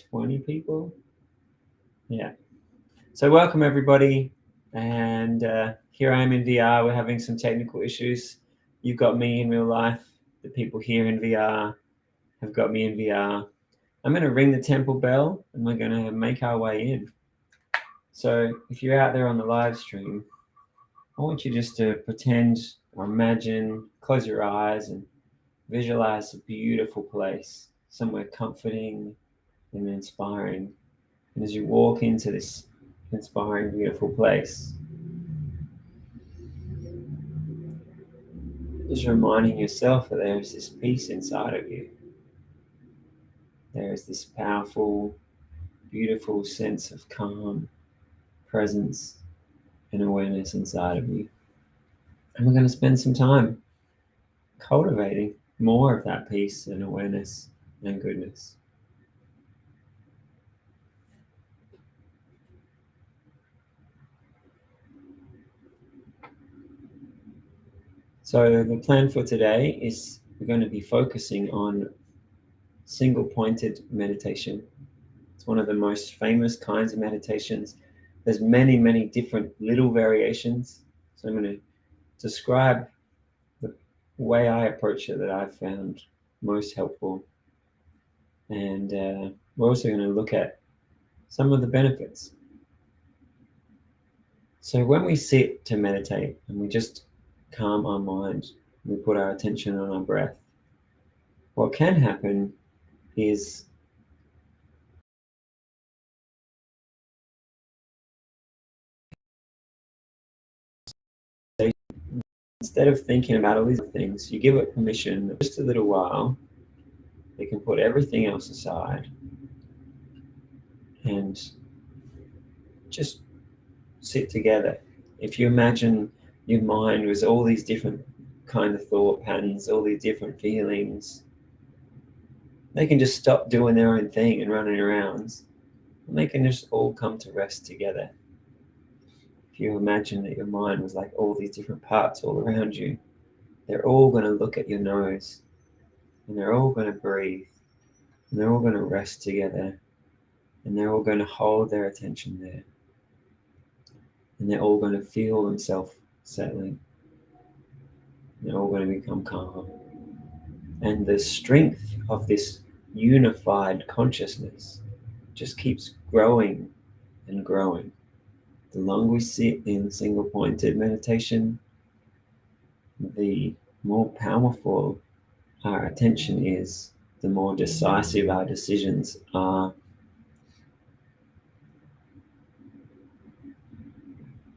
20 people. Yeah. So welcome everybody. And here I am in VR. We're having some technical issues. You've got me in real life. The people here in VR have got me in VR. I'm going to ring the temple bell and we're going to make our way in. So if you're out there on the live stream, I want you just to pretend or imagine, close your eyes and visualize a beautiful place, somewhere comforting and inspiring. And as you walk into this inspiring, beautiful place, just reminding yourself that there is this peace inside of you. There is this powerful, beautiful sense of calm, presence, and awareness inside of you. And we're going to spend some time cultivating more of that peace and awareness and goodness. So the plan for today is we're going to be focusing on single-pointed meditation. It's one of the most famous kinds of meditations. There's many, many different little variations. So I'm going to describe the way I approach it that I've found most helpful. And we're also going to look at some of the benefits. So when we sit to meditate and we just calm our mind, we put our attention on our breath, what can happen is instead of thinking about all these things, you give it permission that just a little while, they can put everything else aside and just sit together. If you imagine your mind was all these different kind of thought patterns, all these different feelings, they can just stop doing their own thing and running around, and they can just all come to rest together. If you imagine that your mind was like all these different parts all around you, they're all going to look at your nose, and they're all going to breathe, and they're all going to rest together, and they're all going to hold their attention there, and they're all going to feel themselves settling. They're all going to become calm. And the strength of this unified consciousness just keeps growing and growing. The longer we sit in single pointed meditation, the more powerful our attention is, the more decisive our decisions are,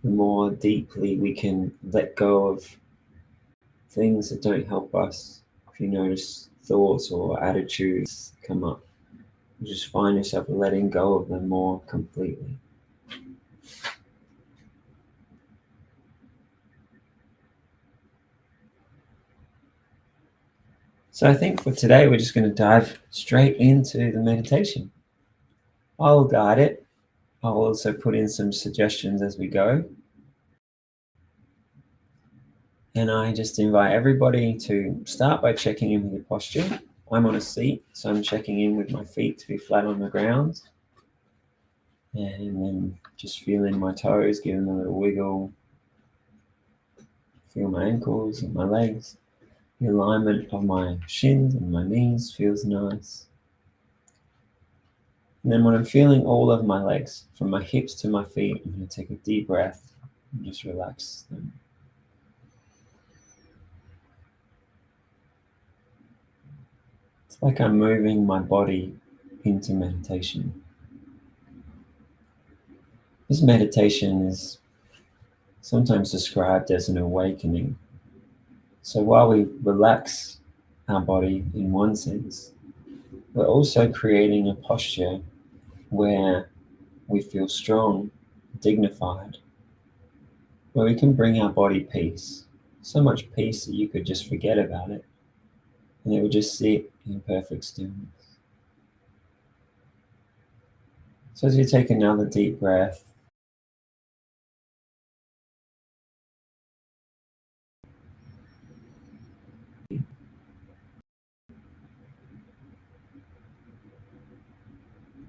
the more deeply we can let go of things that don't help us. If you notice thoughts or attitudes come up, you just find yourself letting go of them more completely. So I think for today, we're just going to dive straight into the meditation. I'll guide it. I'll also put in some suggestions as we go. And I just invite everybody to start by checking in with your posture. I'm on a seat, so I'm checking in with my feet to be flat on the ground. And then just feeling my toes, giving them a little wiggle. Feel my ankles and my legs. The alignment of my shins and my knees feels nice. And then when I'm feeling all of my legs, from my hips to my feet, I'm going to take a deep breath and just relax them. It's like I'm moving my body into meditation. This meditation is sometimes described as an awakening. So while we relax our body in one sense, we're also creating a posture where we feel strong, dignified, where we can bring our body peace. So much peace that you could just forget about it, and it would just sit in perfect stillness. So as you take another deep breath,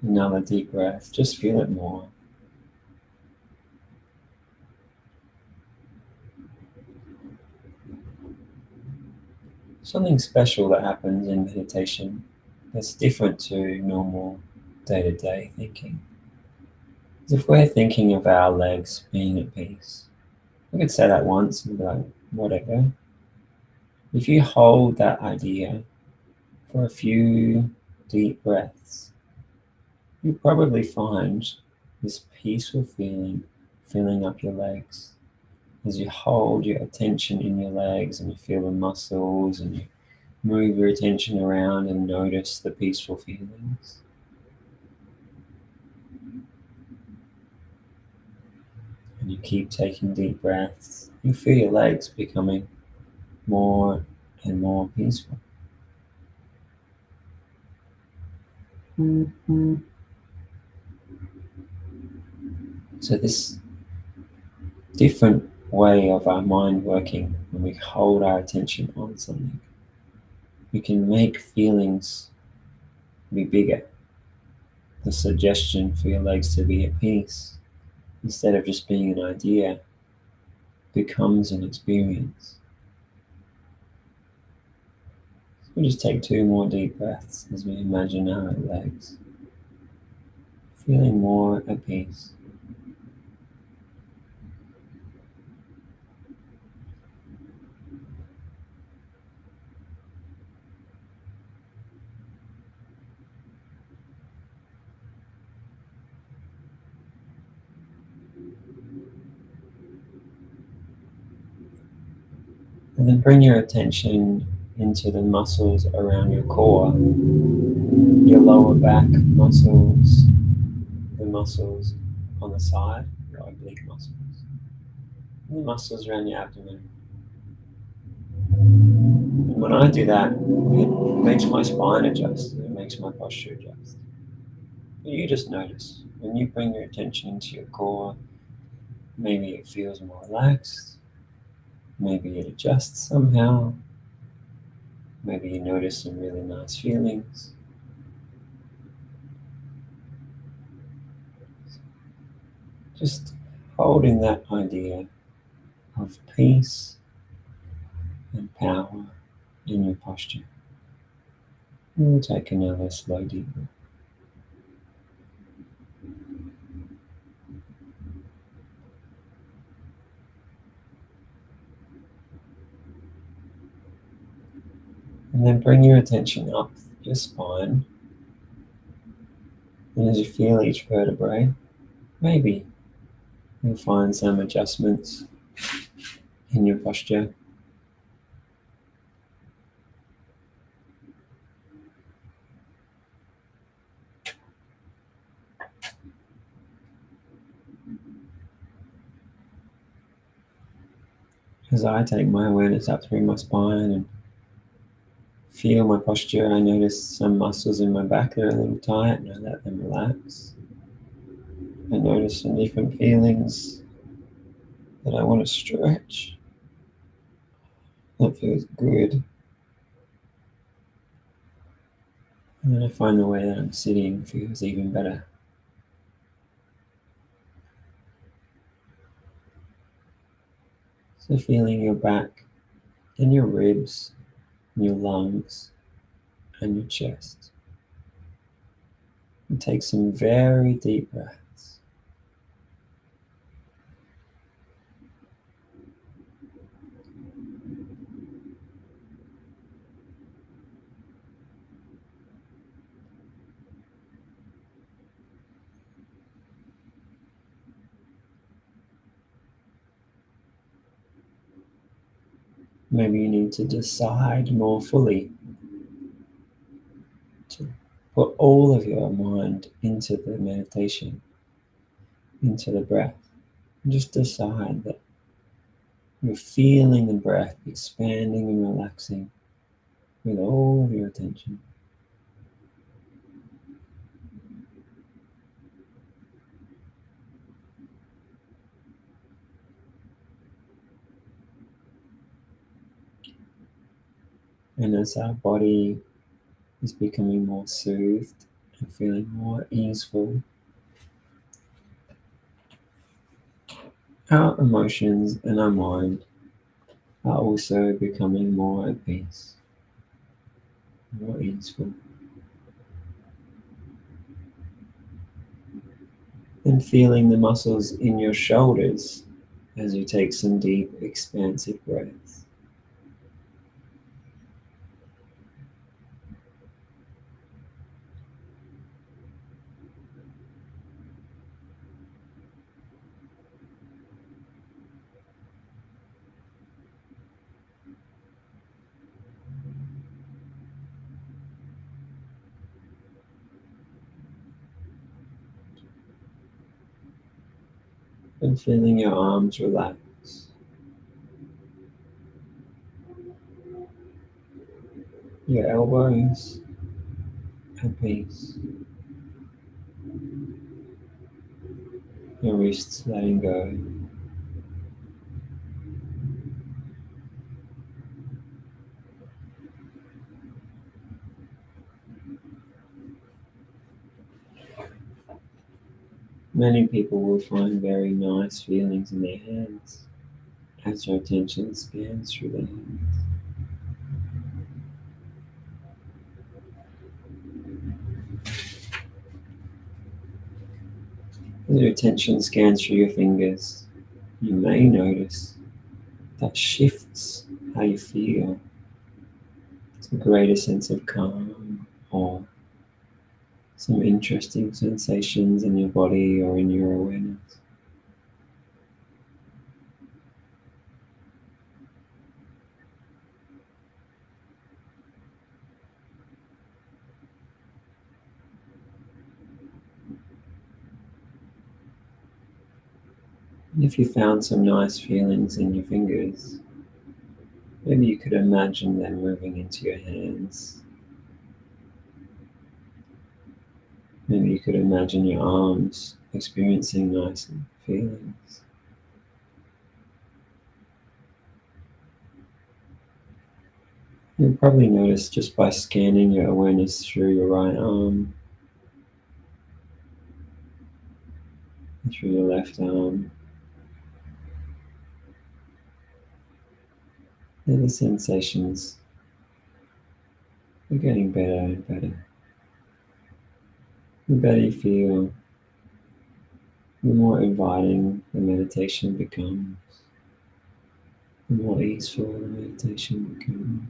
Another deep breath. Just feel it more. Something special that happens in meditation that's different to normal day-to-day thinking. As if we're thinking of our legs being at peace. We could say that once and be like, whatever. If you hold that idea for a few deep breaths, you probably find this peaceful feeling filling up your legs. As you hold your attention in your legs and you feel the muscles and you move your attention around and notice the peaceful feelings. And you keep taking deep breaths. You feel your legs becoming more and more peaceful. So this different way of our mind working when we hold our attention on something, we can make feelings be bigger. The suggestion for your legs to be at peace, instead of just being an idea, becomes an experience. So we'll just take 2 more deep breaths as we imagine our legs feeling more at peace. And then bring your attention into the muscles around your core, your lower back muscles, the muscles on the side, your oblique muscles, and the muscles around your abdomen. And when I do that, it makes my spine adjust, it makes my posture adjust. But you just notice when you bring your attention into your core, maybe it feels more relaxed, maybe it adjusts somehow, maybe you notice some really nice feelings. Just holding that idea of peace and power in your posture. And we'll take another slow deep breath. And then bring your attention up your spine. And as you feel each vertebrae, maybe you'll find some adjustments in your posture. As I take my awareness up through my spine and feel my posture, I notice some muscles in my back that are a little tight and I let them relax. I notice some different feelings that I want to stretch. That feels good. And then I find the way that I'm sitting feels even better. So feeling your back and your ribs, and your lungs and your chest. And take some very deep breaths. Maybe you need to decide more fully to put all of your mind into the meditation, into the breath. And just decide that you're feeling the breath expanding and relaxing with all of your attention. And as our body is becoming more soothed and feeling more easeful. Our emotions and our mind are also becoming more at peace, more easeful, and feeling the muscles in your shoulders as you take some deep, expansive breaths. And feeling your arms relax, your elbows at peace, your wrists letting go. Many people will find very nice feelings in their hands as your attention scans through their hands. As your attention scans through your fingers, you may notice that shifts how you feel. It's a greater sense of calm or some interesting sensations in your body or in your awareness. And if you found some nice feelings in your fingers, maybe you could imagine them moving into your hands. Maybe you could imagine your arms experiencing nice feelings. You'll probably notice just by scanning your awareness through your right arm, and through your left arm, that the sensations are getting better and better. The better you feel, the more inviting the meditation becomes, the more easeful the meditation becomes.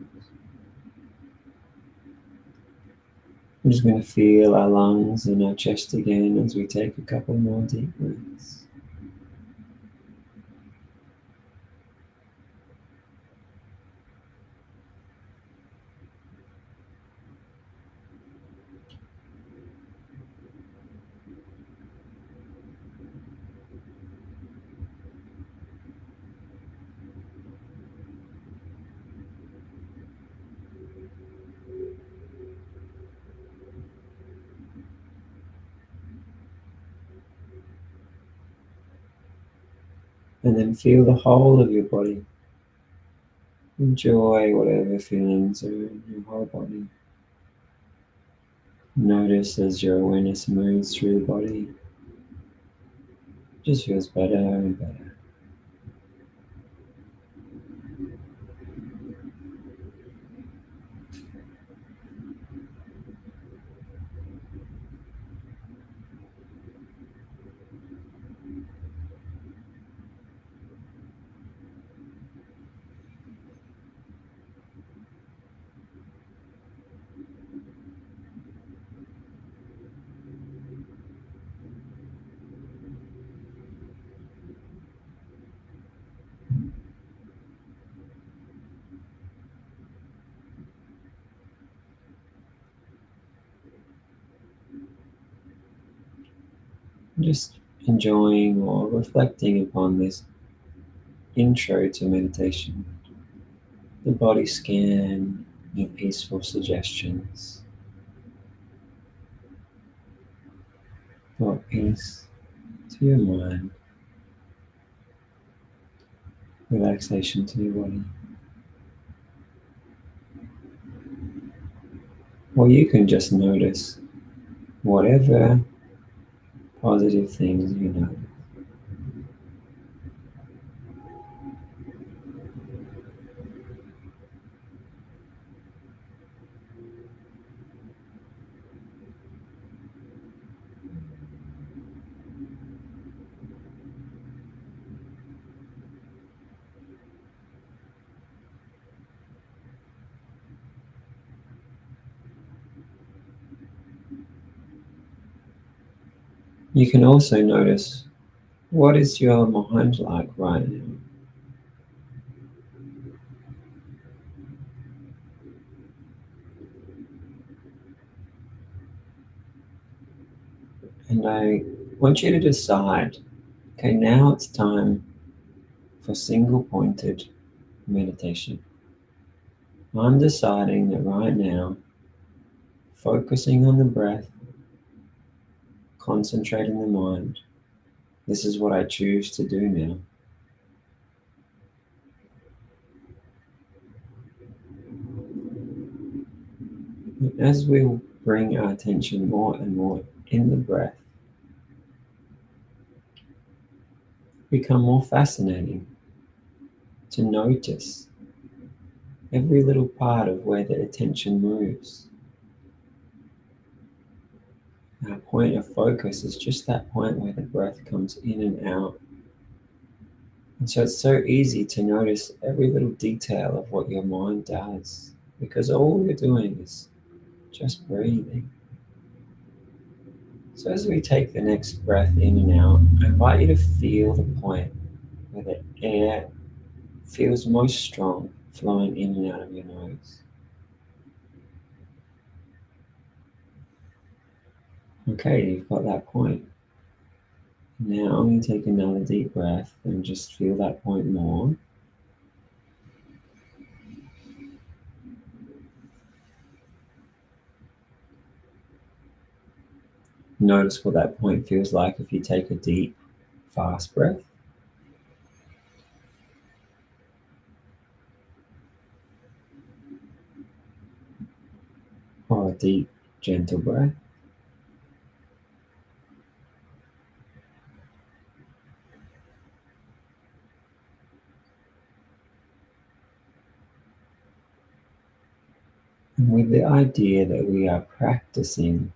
I'm just going to feel our lungs and our chest again as we take a couple more deep breaths. And then feel the whole of your body. Enjoy whatever feelings are in your whole body. Notice as your awareness moves through the body, it just feels better and better. Just enjoying or reflecting upon this intro to meditation, the body scan, your peaceful suggestions, brought peace to your mind, relaxation to your body. Or you can just notice whatever positive things you know. You can also notice, what is your mind like right now? And I want you to decide, okay, now it's time for single pointed meditation. I'm deciding that right now, focusing on the breath, concentrating the mind, this is what I choose to do now. As we bring our attention more and more in the breath, become more fascinating to notice every little part of where the attention moves. Our point of focus is just that point where the breath comes in and out. And so it's so easy to notice every little detail of what your mind does, because all you're doing is just breathing. So as we take the next breath in and out, I invite you to feel the point where the air feels most strong flowing in and out of your nose. Okay, you've got that point. Now you take another deep breath and just feel that point more. Notice what that point feels like if you take a deep, fast breath, or a deep, gentle breath. And with the idea that we are practicing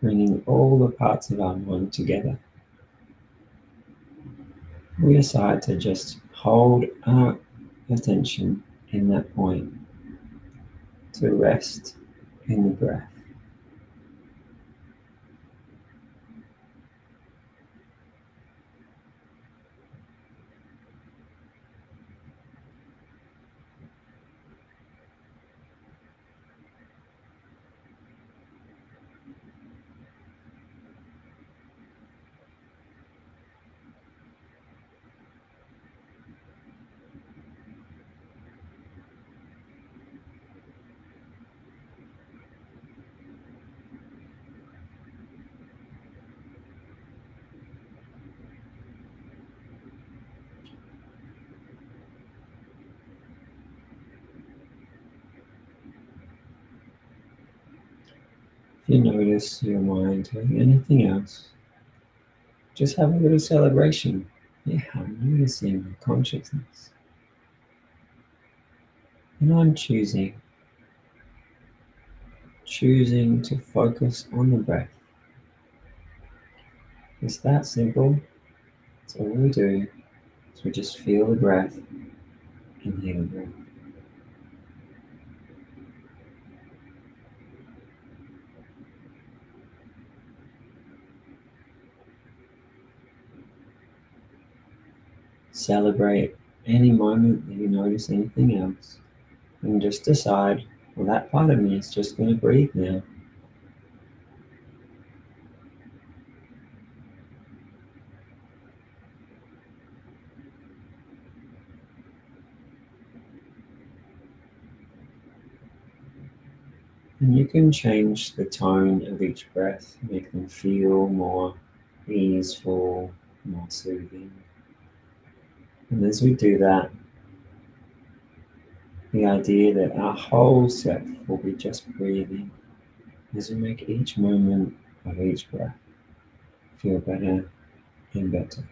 bringing all the parts of our mind together, we decide to just hold our attention in that point, to rest in the breath. If you notice your mind doing anything else, just have a little celebration. Yeah, I'm noticing my consciousness. And I'm choosing to focus on the breath. It's that simple. It's all we do. So we just feel the breath and hear the breath. Celebrate any moment that you notice anything else, and just decide, well, that part of me is just going to breathe now. And you can change the tone of each breath, make them feel more easeful, more soothing. And as we do that, the idea that our whole self will be just breathing as you make each moment of each breath feel better and better.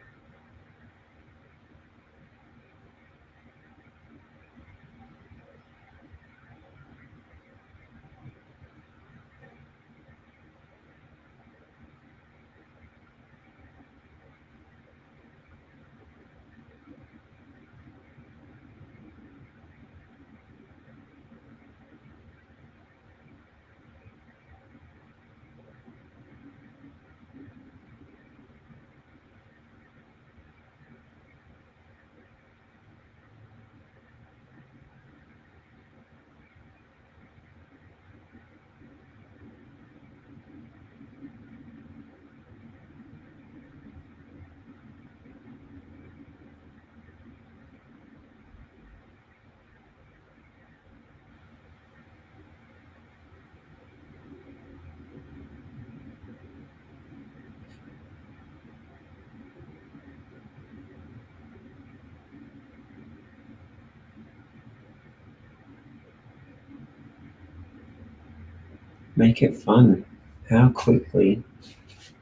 Make it fun. How quickly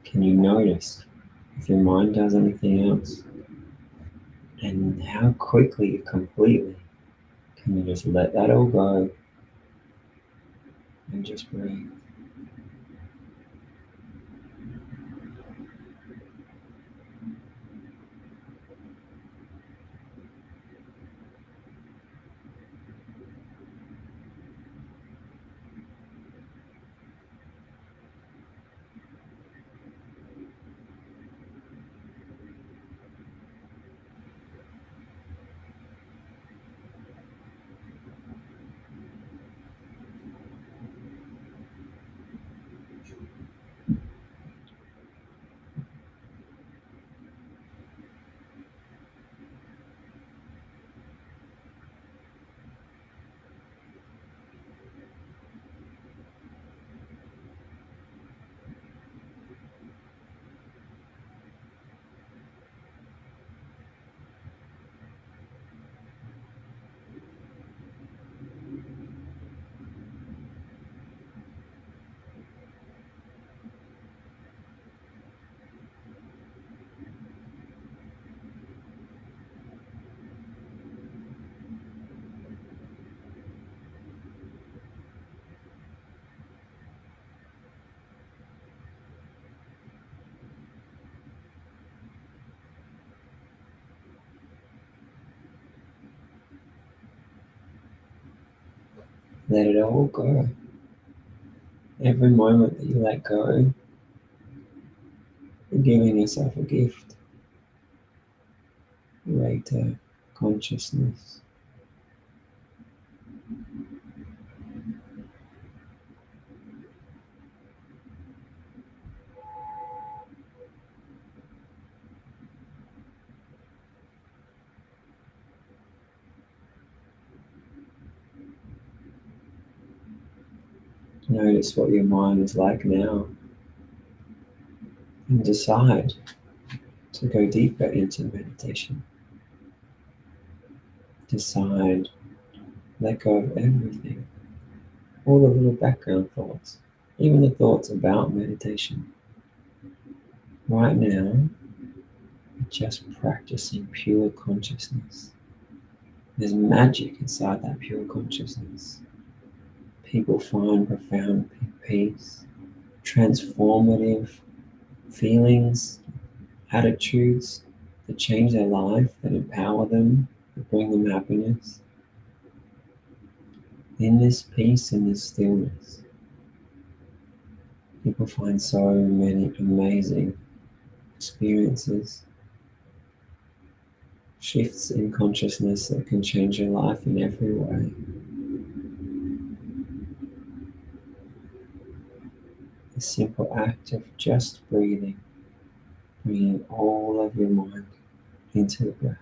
can you notice if your mind does anything else? And how quickly, completely, can you just let that all go and just breathe? Let it all go. Every moment that you let go, you're giving yourself a gift, greater consciousness. Notice what your mind is like now and decide to go deeper into meditation. Decide, let go of everything, all the little background thoughts, even the thoughts about meditation. Right now, you're just practicing pure consciousness. There's magic inside that pure consciousness. People find profound peace, transformative feelings, attitudes that change their life, that empower them, that bring them happiness. In this peace, in this stillness, people find so many amazing experiences, shifts in consciousness that can change your life in every way. The simple act of just breathing, bringing all of your mind into the breath.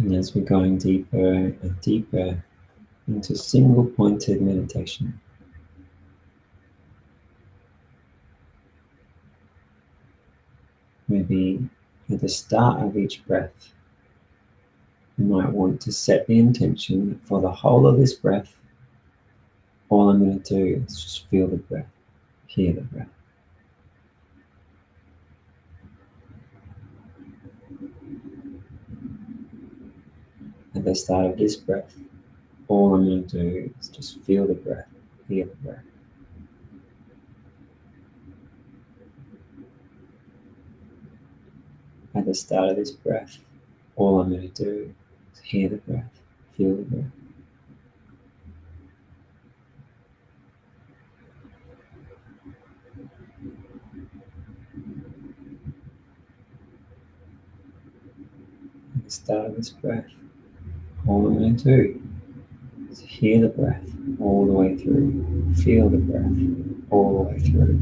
And as we're going deeper and deeper into single pointed meditation, maybe at the start of each breath, you might want to set the intention that for the whole of this breath, all I'm going to do is just feel the breath, hear the breath. At the start of this breath, all I'm going to do is just feel the breath, hear the breath. At the start of this breath, all I'm going to do is hear the breath, feel the breath. At the start of this breath, all I'm going to do is hear the breath all the way through, feel the breath all the way through.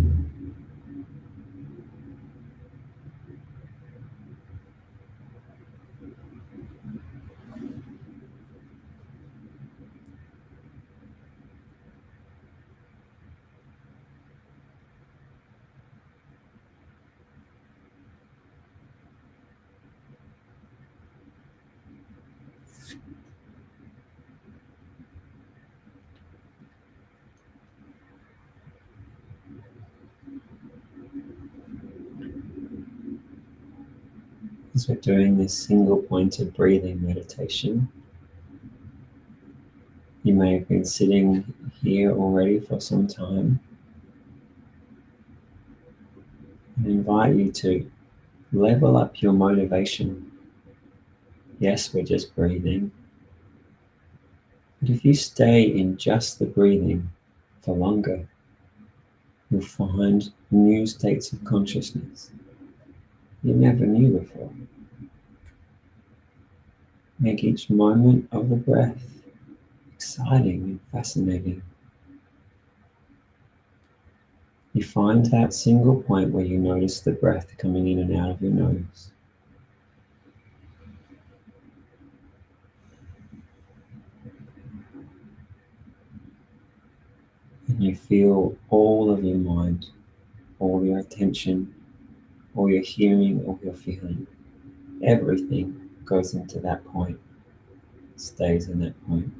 As we're doing this single pointed breathing meditation, you may have been sitting here already for some time. I invite you to level up your motivation. Yes, we're just breathing. But if you stay in just the breathing for longer, you'll find new states of consciousness you never knew before. Make each moment of the breath exciting and fascinating. You find that single point where you notice the breath coming in and out of your nose. And you feel all of your mind, all your attention, all your hearing, all your feeling. Everything goes into that point, stays in that point.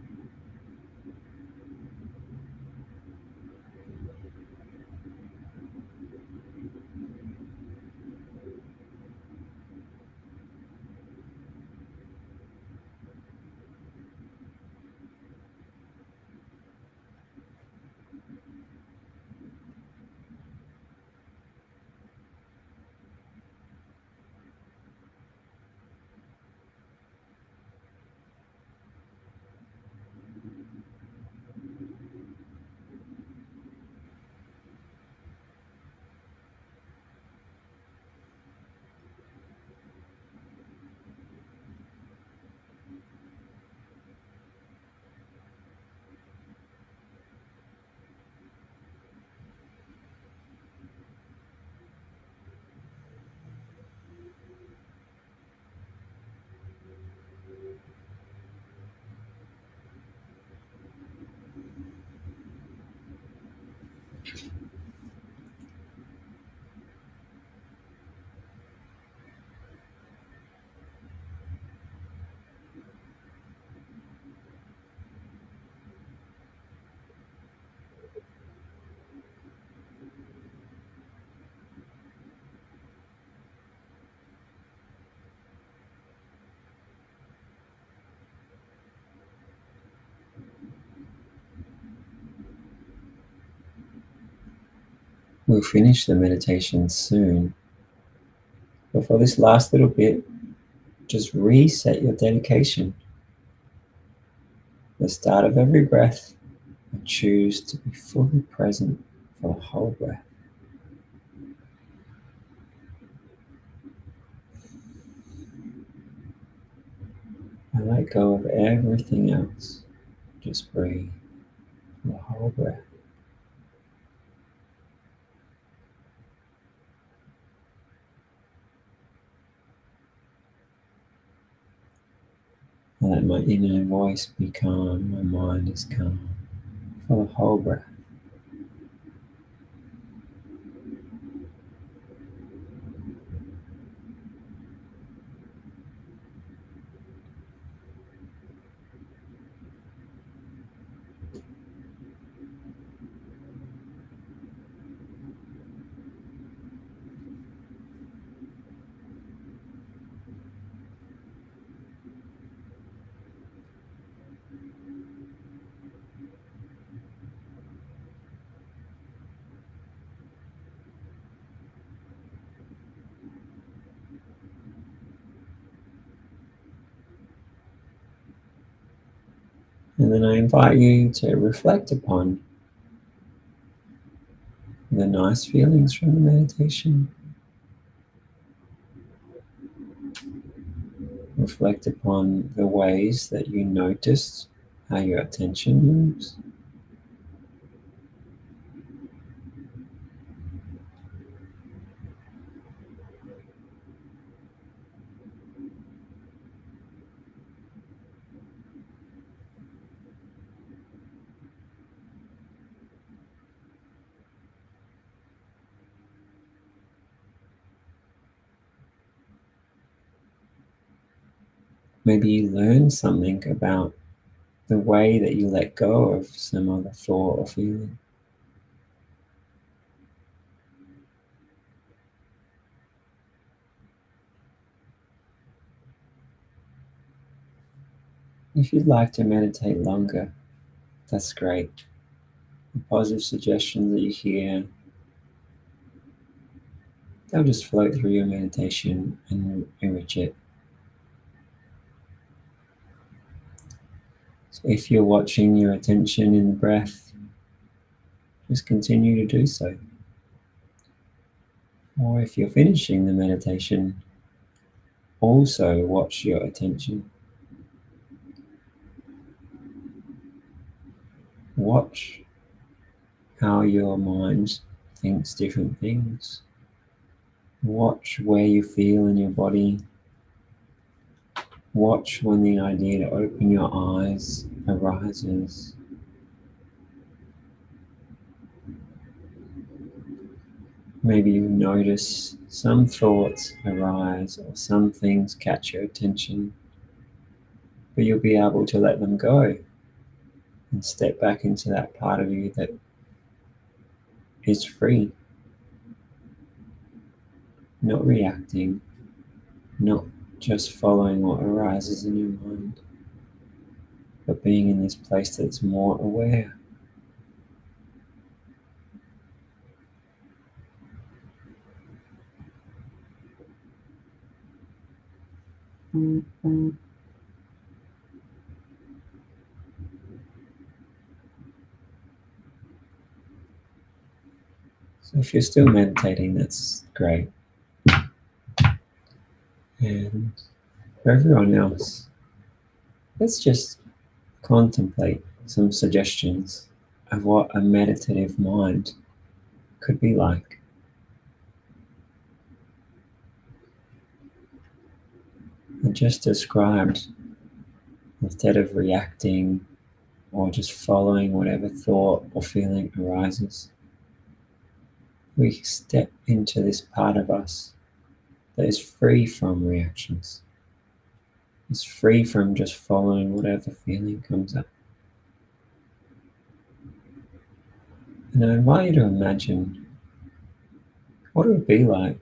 We'll finish the meditation soon, but for this last little bit, just reset your dedication. The start of every breath, and choose to be fully present for the whole breath. And let go of everything else. Just breathe for the whole breath. Let my inner voice be calm, my mind is calm for the whole breath. And then I invite you to reflect upon the nice feelings from the meditation. Reflect upon the ways that you noticed how your attention moves. Maybe you learn something about the way that you let go of some other thought or feeling. If you'd like to meditate longer, that's great. The positive suggestions that you hear, they'll just float through your meditation and enrich it. So if you're watching your attention in the breath, just continue to do so. Or if you're finishing the meditation, also watch your attention. Watch how your mind thinks different things. Watch where you feel in your body. Watch when the idea to open your eyes arises. Maybe you notice some thoughts arise or some things catch your attention, but you'll be able to let them go and step back into that part of you that is free, not reacting, not just following what arises in your mind, but being in this place that's more aware. So if you're still meditating, that's great. And for everyone else, let's just contemplate some suggestions of what a meditative mind could be like. And just described, instead of reacting or just following whatever thought or feeling arises, we step into this part of us that is free from reactions. It's free from just following whatever feeling comes up. And I invite you to imagine what it would be like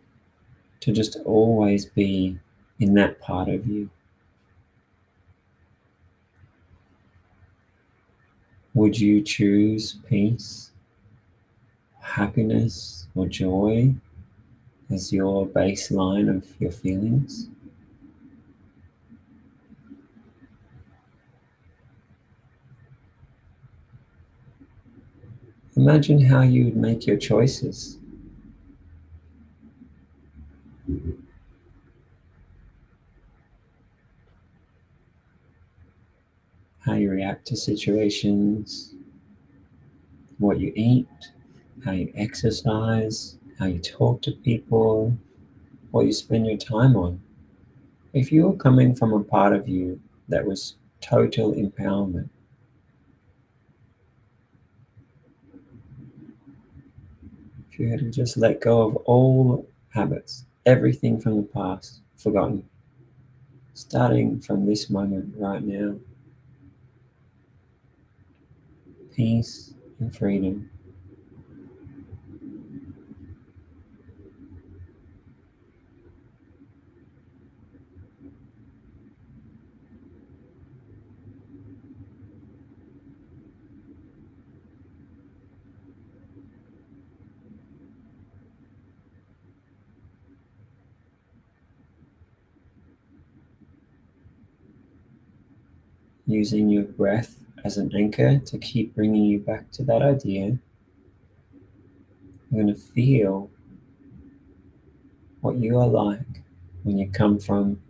to just always be in that part of you. Would you choose peace, happiness, or joy as your baseline of your feelings? Imagine how you would make your choices. How you react to situations, what you eat, how you exercise, how you talk to people, what you spend your time on. If you're coming from a part of you that was total empowerment. If you had to just let go of all habits, everything from the past, forgotten, starting from this moment right now, peace and freedom. Using your breath as an anchor to keep bringing you back to that idea, you're going to feel what you are like when you come from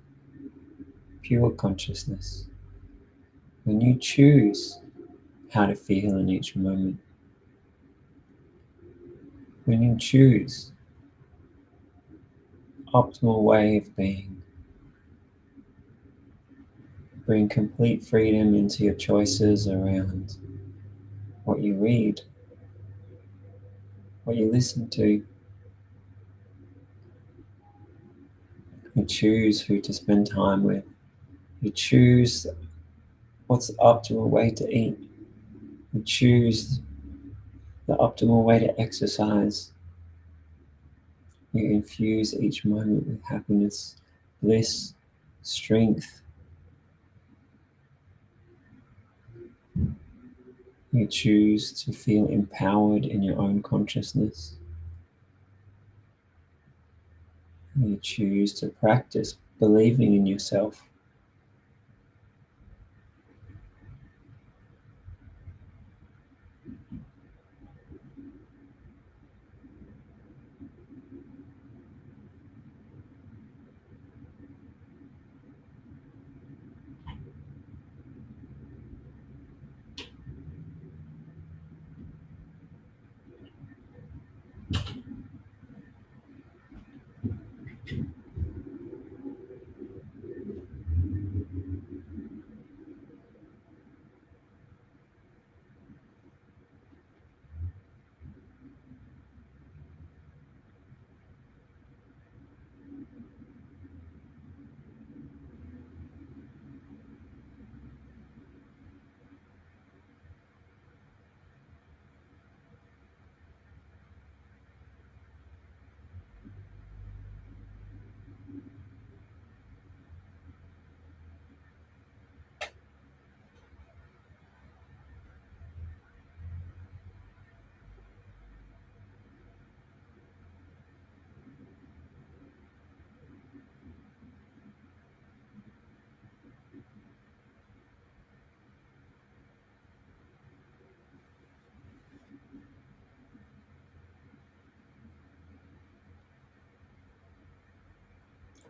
pure consciousness, when you choose how to feel in each moment, when you choose optimal way of being, bring complete freedom into your choices around what you read, what you listen to. You choose who to spend time with. You choose what's the optimal way to eat. You choose the optimal way to exercise. You infuse each moment with happiness, bliss, strength. You choose to feel empowered in your own consciousness. You choose to practice believing in yourself.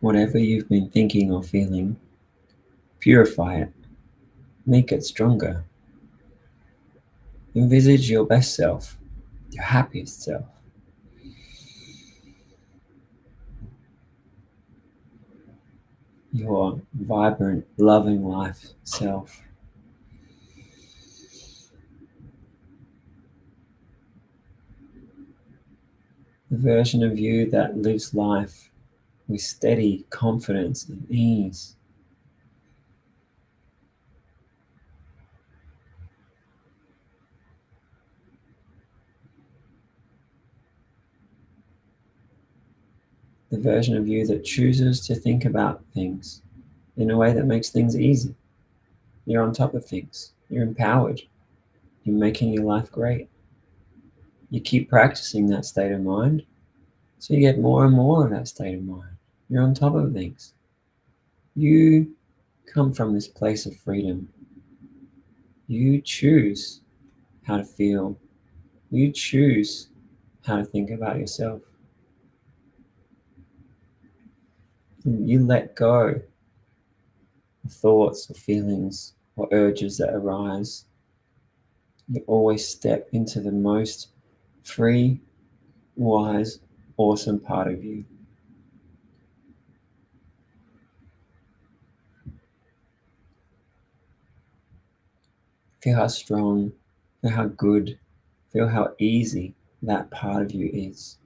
Whatever you've been thinking or feeling, purify it, make it stronger. Envisage your best self, your happiest self, your vibrant, loving life self. The version of you that lives life with steady confidence and ease. The version of you that chooses to think about things in a way that makes things easy. You're on top of things. You're empowered. You're making your life great. You keep practicing that state of mind, so you get more and more of that state of mind. You're on top of things. You come from this place of freedom. You choose how to feel. You choose how to think about yourself. You let go of thoughts or feelings or urges that arise. You always step into the most free, wise, awesome part of you. Feel how strong, feel how good, feel how easy that part of you is.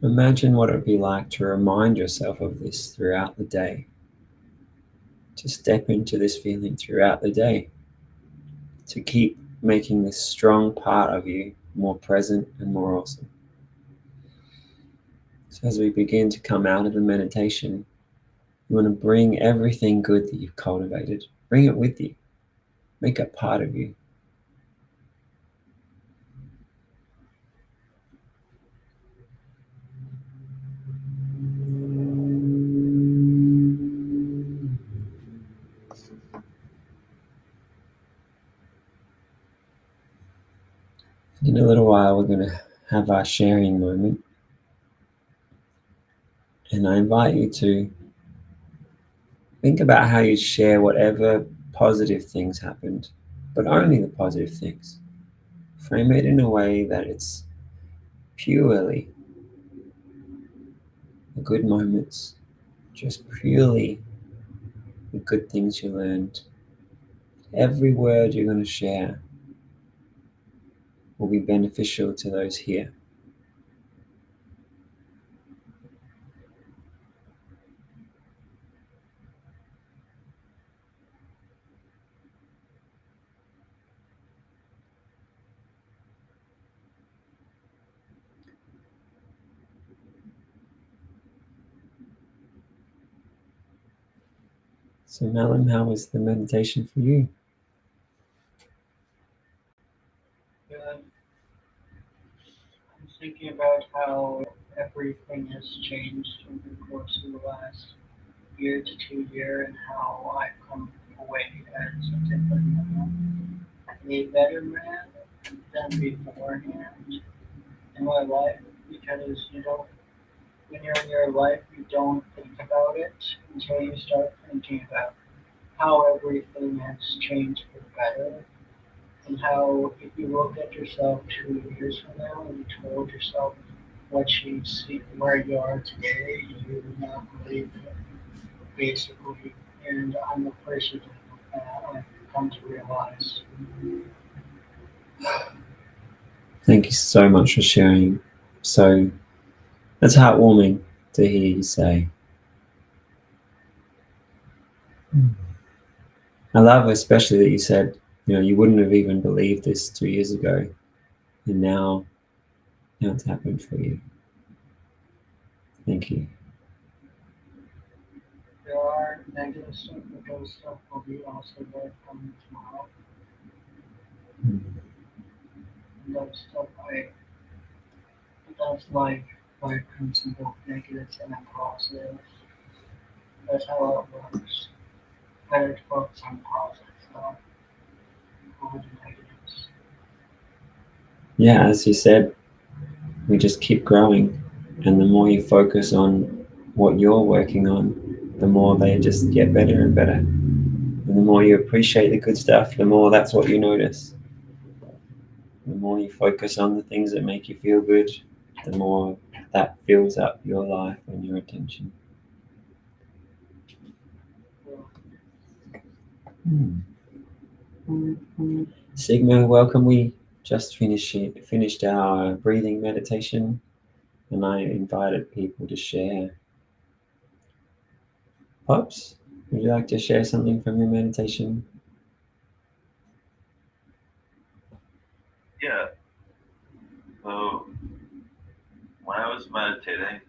Imagine what it would be like to remind yourself of this throughout the day, to step into this feeling throughout the day, to keep making this strong part of you more present and more awesome. So, as we begin to come out of the meditation, you want to bring everything good that you've cultivated, bring it with you, make it part of you. In a little while, we're going to have our sharing moment. And I invite you to think about how you share whatever positive things happened, but only the positive things. Frame it in a way that it's purely the good moments, just purely the good things you learned. Every word you're going to share will be beneficial to those here. So, Malam, how was the meditation for you? Yeah, I'm thinking about how everything has changed over the course of the last year to 2 year and how I've come away as a different man, a better man than beforehand in my life because when you're in your life, you don't think about it until you start thinking about how everything has changed for the better. And how if you look at yourself 2 years from now and you told yourself what you see where you are today, you would not believe it, basically. And I'm appreciative of that. I've come to realize. Thank you so much for sharing. So, that's heartwarming to hear you say. I love especially that you said, you wouldn't have even believed this 2 years ago, and now it's happened for you. Thank you. There are negative stuff, but those stuff will be also there coming tomorrow. And those stuff that's life comes in both negatives and positive. That's how it works. Better to focus on positive stuff over the negatives. Yeah, as you said, we just keep growing, and the more you focus on what you're working on, the more they just get better and better. And the more you appreciate the good stuff, the more that's what you notice. The more you focus on the things that make you feel good, the more that fills up your life and your attention. So, Sigma, welcome. We just finished our breathing meditation, and I invited people to share. Pops, would you like to share something from your meditation? Yeah. So when I was meditating,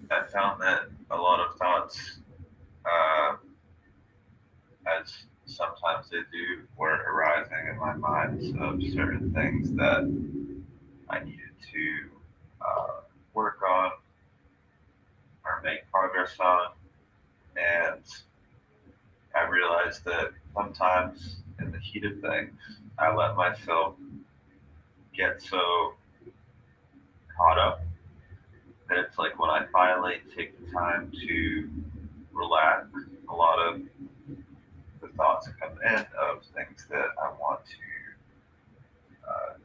I found that a lot of thoughts, uh, as sometimes they do, were arising in my mind of certain things that I needed to work on or make progress on. And I realized that sometimes in the heat of things, I let myself get so caught up that it's like when I finally take the time to relax, a lot of the thoughts come in of things that I want to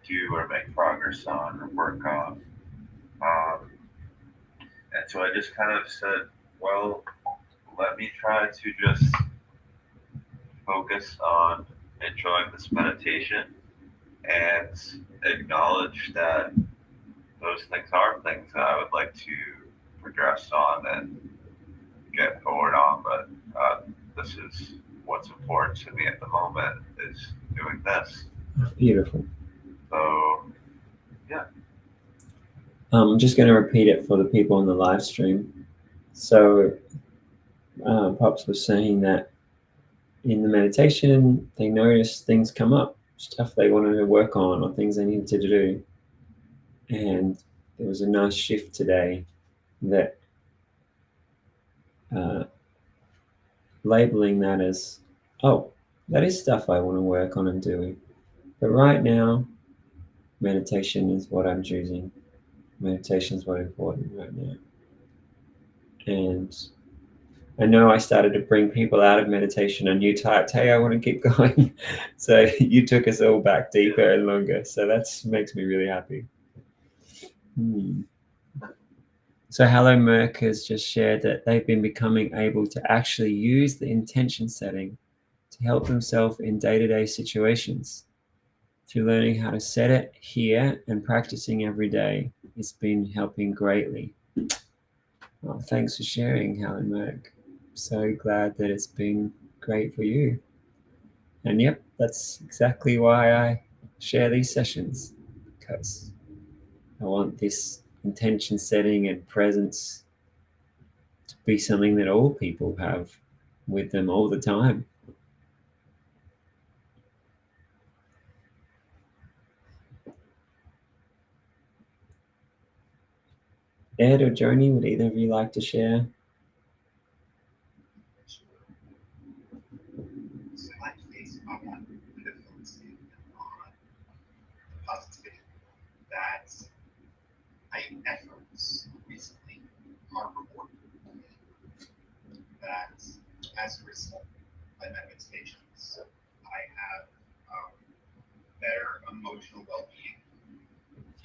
do or make progress on or work on. Um, and so I just kind of said, well, let me try to just focus on enjoying this meditation and acknowledge that those things are things that I would like to progress on and get forward on. But this is what's important to me at the moment is doing this. Beautiful. So, yeah. I'm just going to repeat it for the people on the live stream. So, Pops was saying that in the meditation, they notice things come up, stuff they wanted to work on or things they needed to do. And there was a nice shift today that labeling that as, oh, that is stuff I want to work on and doing. But right now, meditation is what I'm choosing. Meditation is what's important right now. And I know I started to bring people out of meditation and you typed, hey, I want to keep going. So you took us all back deeper and longer. So that makes me really happy. So Hello Merck has just shared that they've been becoming able to actually use the intention setting to help themselves in day-to-day situations. Through learning how to set it here and practicing every day, it's been helping greatly. Well, thanks for sharing, Helen Merck. So glad that it's been great for you. And yep, that's exactly why I share these sessions, because I want this intention setting and presence to be something that all people have with them all the time. Ed or Joni, would either of you like to share? So in my case, I want to focus on the positivity that my efforts recently are rewarded. That as a result of my meditations, I have better emotional well-being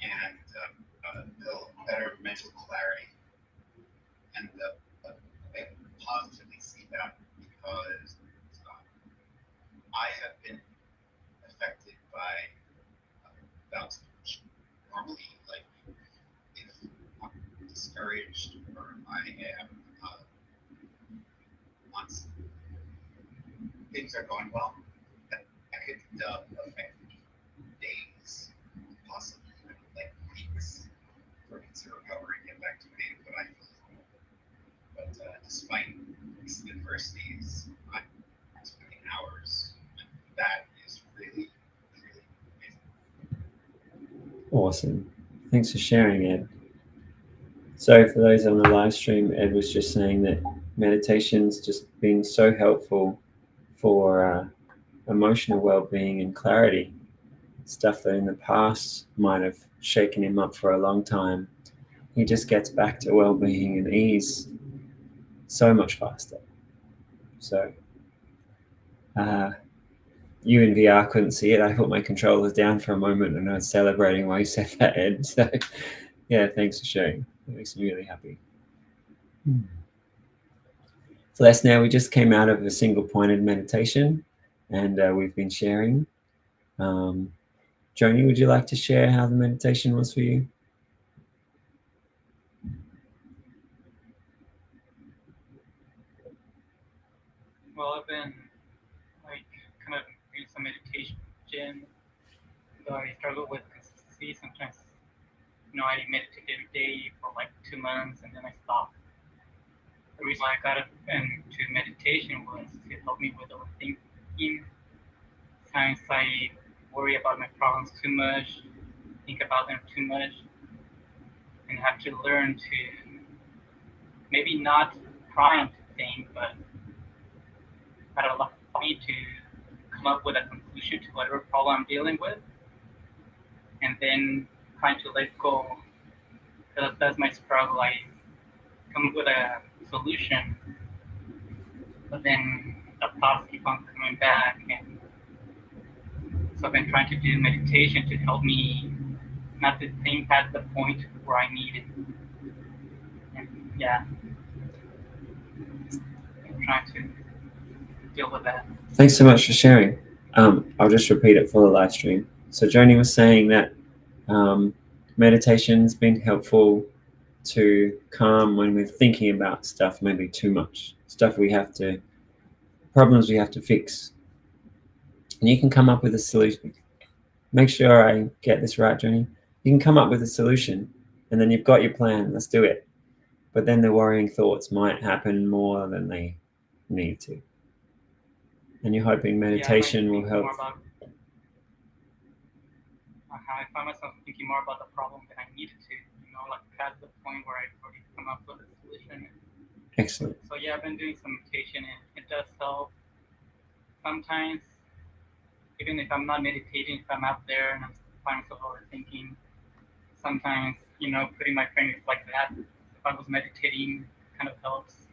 and better mental clarity. And I positively see that because I have been affected by bouts of depression. Normally, like if I'm discouraged or I am once things are going well, that could affect days, possibly even like weeks for me to recover and get back to being what I feel. But despite these adversities, I'm spending hours, and that is really, really amazing. Awesome. Thanks for sharing, Ed. So for those on the live stream, Ed was just saying that meditation's just been so helpful for emotional well-being and clarity. Stuff that in the past might have shaken him up for a long time. He just gets back to well-being and ease so much faster. So you in VR couldn't see it. I put my controllers down for a moment and I was celebrating while you said that, Ed. So yeah, thanks for sharing. It makes me really happy. Celeste, now we just came out of a single pointed meditation and we've been sharing. Joni, would you like to share how the meditation was for you? Well, I've been like kind of doing some meditation, though I struggle with consistency. Sometimes, I meditate every day for like 2 months and then I stop. The reason I got into meditation was to help me with overthinking. Sometimes I worry about my problems too much, think about them too much, have to learn to maybe not trying to think, but kind of allow me to come up with a conclusion to whatever problem I'm dealing with, and then trying to let go. Because that's my struggle. I come up with a solution, but then the thoughts keep on coming back, and so I've been trying to do meditation to help me not to think past the point where I need it. And yeah, I'm trying to deal with that. Thanks so much for sharing. I'll just repeat it for the live stream. So Joni was saying that meditation's been helpful to calm when we're thinking about stuff, maybe too much stuff problems we have to fix. And you can come up with a solution. Make sure I get this right, Joni. You can come up with a solution, and then you've got your plan. Let's do it. But then the worrying thoughts might happen more than they need to. And you're hoping meditation will help. I find myself thinking more about the problem than I needed to, like past the point where I've already come up with a solution. Excellent. So yeah, I've been doing some meditation, and it does help. Sometimes, even if I'm not meditating, if I'm out there and I'm finding myself overthinking, sometimes, putting my fingers like that, if I was meditating, kind of helps.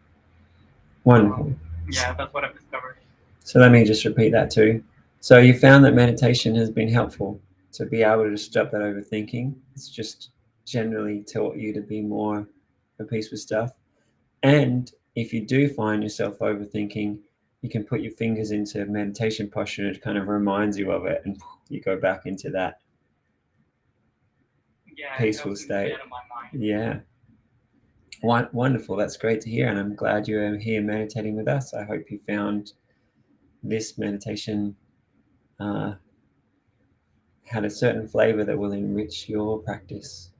Wonderful. Yeah, that's what I've discovered. So let me just repeat that too. So you found that meditation has been helpful to be able to stop that overthinking. It's just generally taught you to be more at peace with stuff. And if you do find yourself overthinking, you can put your fingers into meditation posture and it kind of reminds you of it, and you go back into that peaceful state. Yeah. Wonderful. That's great to hear. And I'm glad you're here meditating with us. I hope you found this meditation had a certain flavor that will enrich your practice.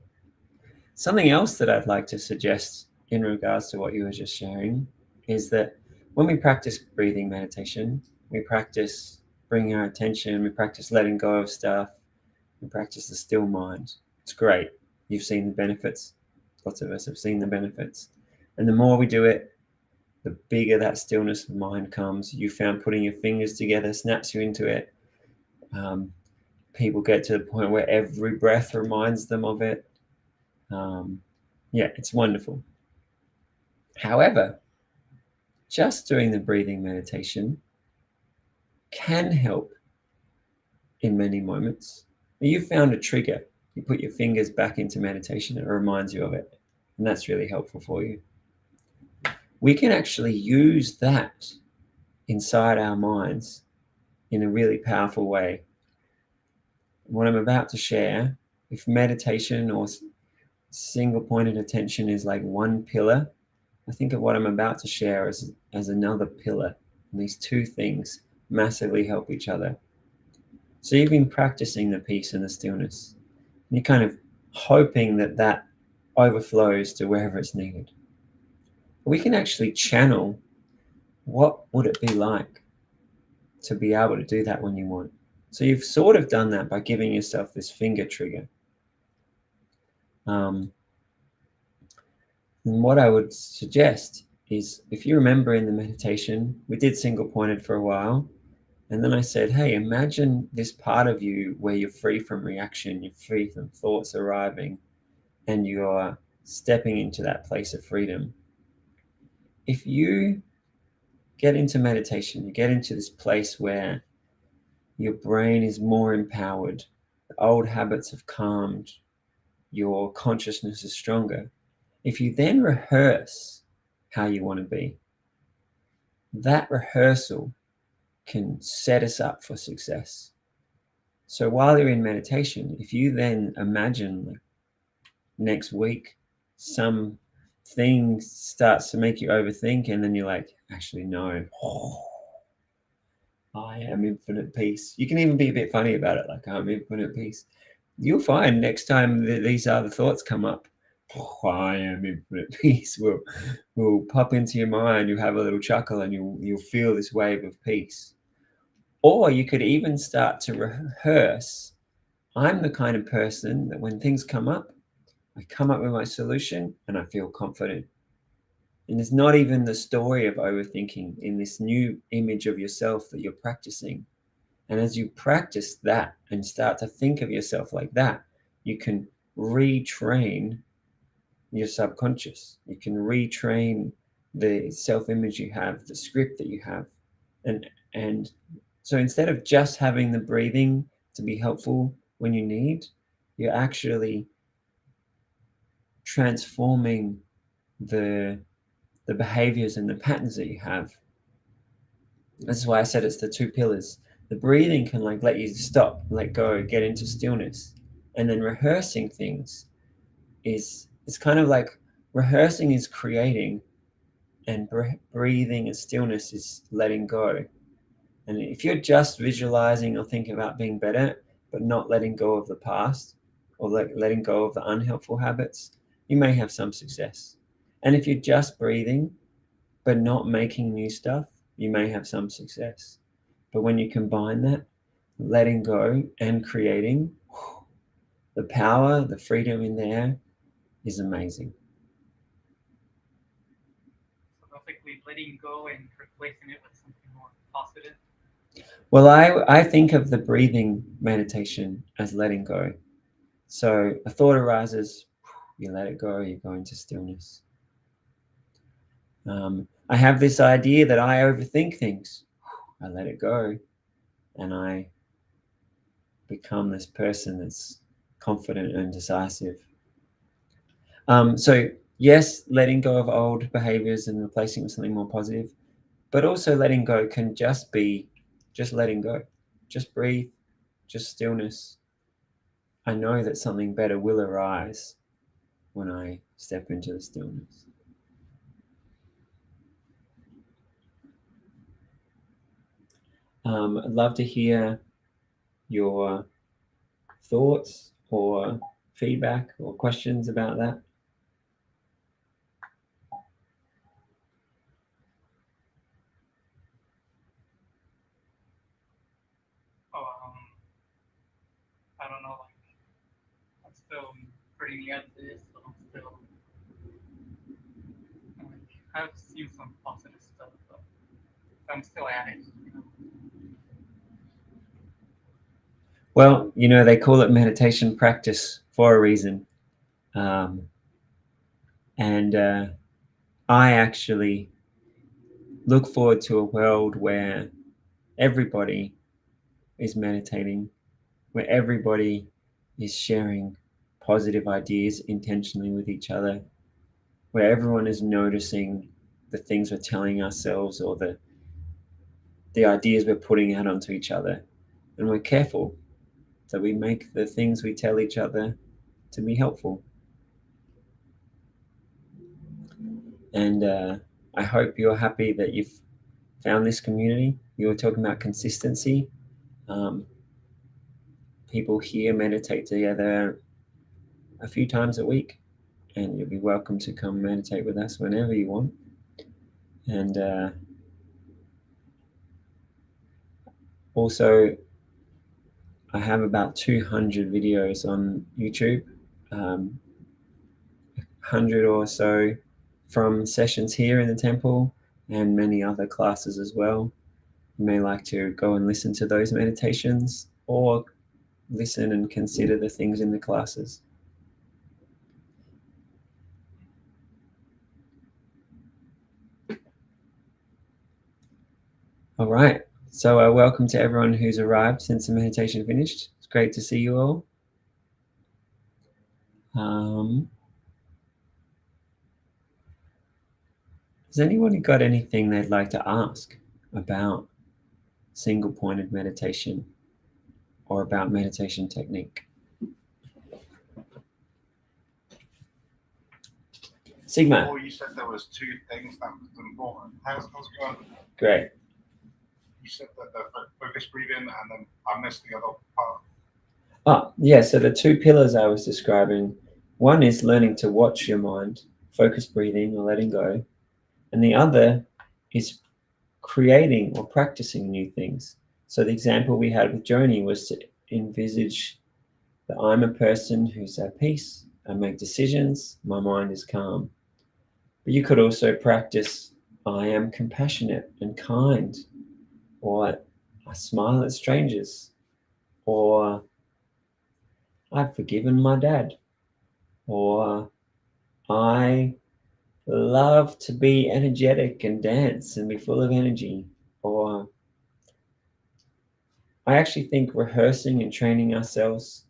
Something else that I'd like to suggest in regards to what you were just sharing is that when we practice breathing meditation, we practice bringing our attention, we practice letting go of stuff, we practice the still mind. It's great. You've seen the benefits. Lots of us have seen the benefits. And the more we do it, the bigger that stillness of mind comes. You found putting your fingers together snaps you into it. People get to the point where every breath reminds them of it. It's wonderful. However, just doing the breathing meditation can help in many moments. You found a trigger. You put your fingers back into meditation, it reminds you of it. And that's really helpful for you. We can actually use that inside our minds in a really powerful way. What I'm about to share, if meditation or single pointed attention is like one pillar, I think of what I'm about to share as another pillar. And these two things massively help each other. So you've been practicing the peace and the stillness. And you're kind of hoping that overflows to wherever it's needed. We can actually channel what would it be like to be able to do that when you want. So you've sort of done that by giving yourself this finger trigger. And what I would suggest is, if you remember in the meditation, we did single pointed for a while. And then I said, hey, imagine this part of you where you're free from reaction, you're free from thoughts arriving, and you are stepping into that place of freedom. If you get into meditation, you get into this place where your brain is more empowered, the old habits have calmed, your consciousness is stronger. If you then rehearse how you want to be, that rehearsal can set us up for success. So while you're in meditation, if you then imagine like next week some thing starts to make you overthink, and then you're like, actually no, I am infinite peace. You can even be a bit funny about it, like, I'm infinite peace. You'll find next time that these other thoughts come up, I am infinite peace, will pop into your mind. You'll have a little chuckle and you'll feel this wave of peace. Or you could even start to rehearse, I'm the kind of person that when things come up, I come up with my solution and I feel confident. And there's not even the story of overthinking in this new image of yourself that you're practicing. And as you practice that and start to think of yourself like that, you can retrain your subconscious. You can retrain the self-image you have, the script that you have. And so instead of just having the breathing to be helpful when you need, you're actually transforming the behaviors and the patterns that you have. This is why I said it's the two pillars. The breathing can like let you stop, let go, get into stillness. And then rehearsing things is, it's kind of like rehearsing is creating, and breathing and stillness is letting go. And if you're just visualizing or thinking about being better, but not letting go of the past or letting go of the unhelpful habits, you may have some success. And if you're just breathing, but not making new stuff, you may have some success. But when you combine that, letting go and creating, the power, the freedom in there is amazing. So basically letting go and replacing it with something more positive. Well, I think of the breathing meditation as letting go. So a thought arises, you let it go, you go into stillness. I have this idea that I overthink things. I let it go, and I become this person that's confident and decisive. So yes, letting go of old behaviors and replacing with something more positive, but also letting go can just be just letting go, just breathe, just stillness. I know that something better will arise when I step into the stillness. I'd love to hear your thoughts or feedback or questions about that. I don't know, like I'm still pretty new at this, so I'm still like I've seen some positive stuff, but I'm still at it. Well, they call it meditation practice for a reason. And I actually look forward to a world where everybody is meditating, where everybody is sharing positive ideas intentionally with each other, where everyone is noticing the things we're telling ourselves or the ideas we're putting out onto each other. And we're careful that we make the things we tell each other to be helpful. And I hope you're happy that you've found this community. You were talking about consistency. People here meditate together a few times a week, and you'll be welcome to come meditate with us whenever you want. And also, I have about 200 videos on YouTube, 100 or so from sessions here in the temple, and many other classes as well. You may like to go and listen to those meditations or listen and consider the things in the classes. All right. So welcome to everyone who's arrived since the meditation finished. It's great to see you all. Has anybody got anything they'd like to ask about single-pointed meditation or about meditation technique? Sigma. Before you said there was two things that was important. How's it going? Great. You said that the focus breathing, and then I missed the other part. Yeah, so the two pillars I was describing, one is learning to watch your mind, focus breathing or letting go, and the other is creating or practicing new things. So the example we had with Joni was to envisage that I'm a person who's at peace, I make decisions, my mind is calm. But you could also practice, I am compassionate and kind, or I smile at strangers, or I've forgiven my dad, or I love to be energetic and dance and be full of energy, or I actually think rehearsing and training ourselves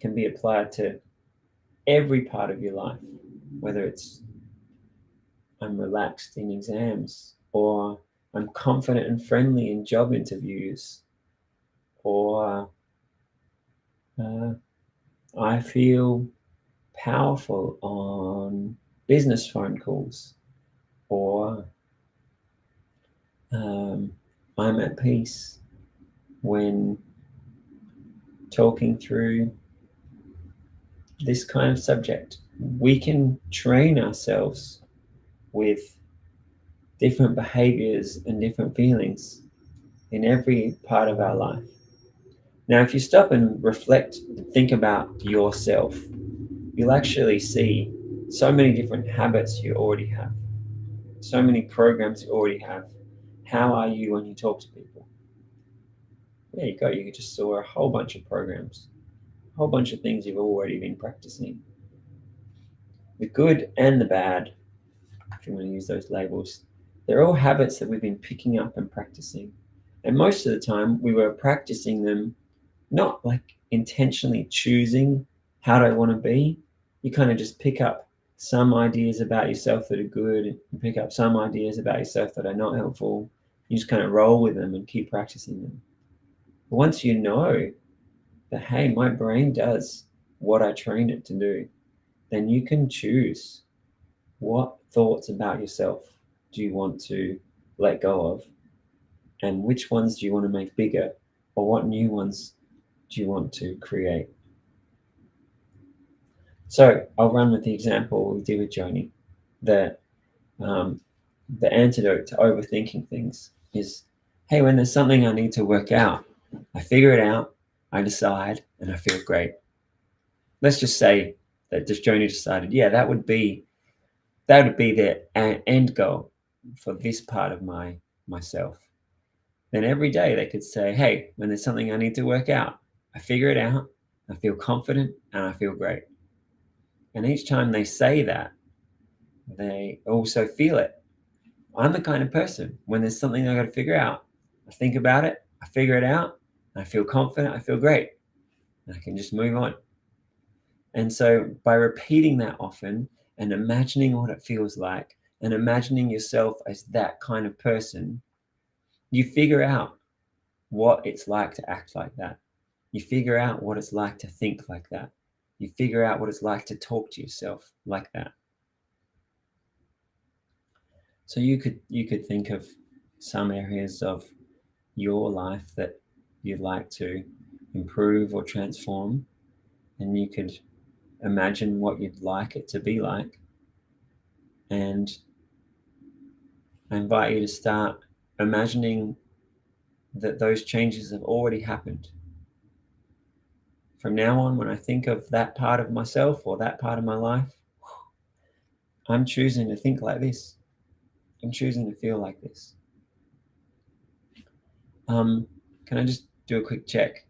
can be applied to every part of your life, whether it's I'm relaxed in exams, or I'm confident and friendly in job interviews, or I feel powerful on business phone calls, or I'm at peace when talking through this kind of subject. We can train ourselves with different behaviors and different feelings in every part of our life. Now, if you stop and reflect and think about yourself, you'll actually see so many different habits you already have, so many programs you already have. How are you when you talk to people? There you go. You just saw a whole bunch of programs, a whole bunch of things you've already been practicing. The good and the bad, if you want to use those labels, they're all habits that we've been picking up and practicing. And most of the time, we were practicing them not like intentionally choosing how do I want to be. You kind of just pick up some ideas about yourself that are good and pick up some ideas about yourself that are not helpful. You just kind of roll with them and keep practicing them. But once you know that, hey, my brain does what I trained it to do, then you can choose what thoughts about yourself do you want to let go of, and which ones do you want to make bigger, or what new ones do you want to create. So I'll run with the example we did with Joni. The antidote to overthinking things is, hey, when there's something I need to work out, I figure it out, I decide, and I feel great. Let's just say that Joni decided, yeah, that would be the end goal for this part of myself. Then every day they could say, hey, when there's something I need to work out, I figure it out, I feel confident, and I feel great. And each time they say that, they also feel it. I'm the kind of person, when there's something I got to figure out, I think about it, I figure it out, I feel confident, I feel great, and I can just move on. And so by repeating that often and imagining what it feels like and imagining yourself as that kind of person, you figure out what it's like to act like that. You figure out what it's like to think like that. You figure out what it's like to talk to yourself like that. So you could think of some areas of your life that you'd like to improve or transform, and you could imagine what you'd like it to be like. And I invite you to start imagining that those changes have already happened. From now on, when I think of that part of myself or that part of my life, I'm choosing to think like this. I'm choosing to feel like this. Can I just do a quick check?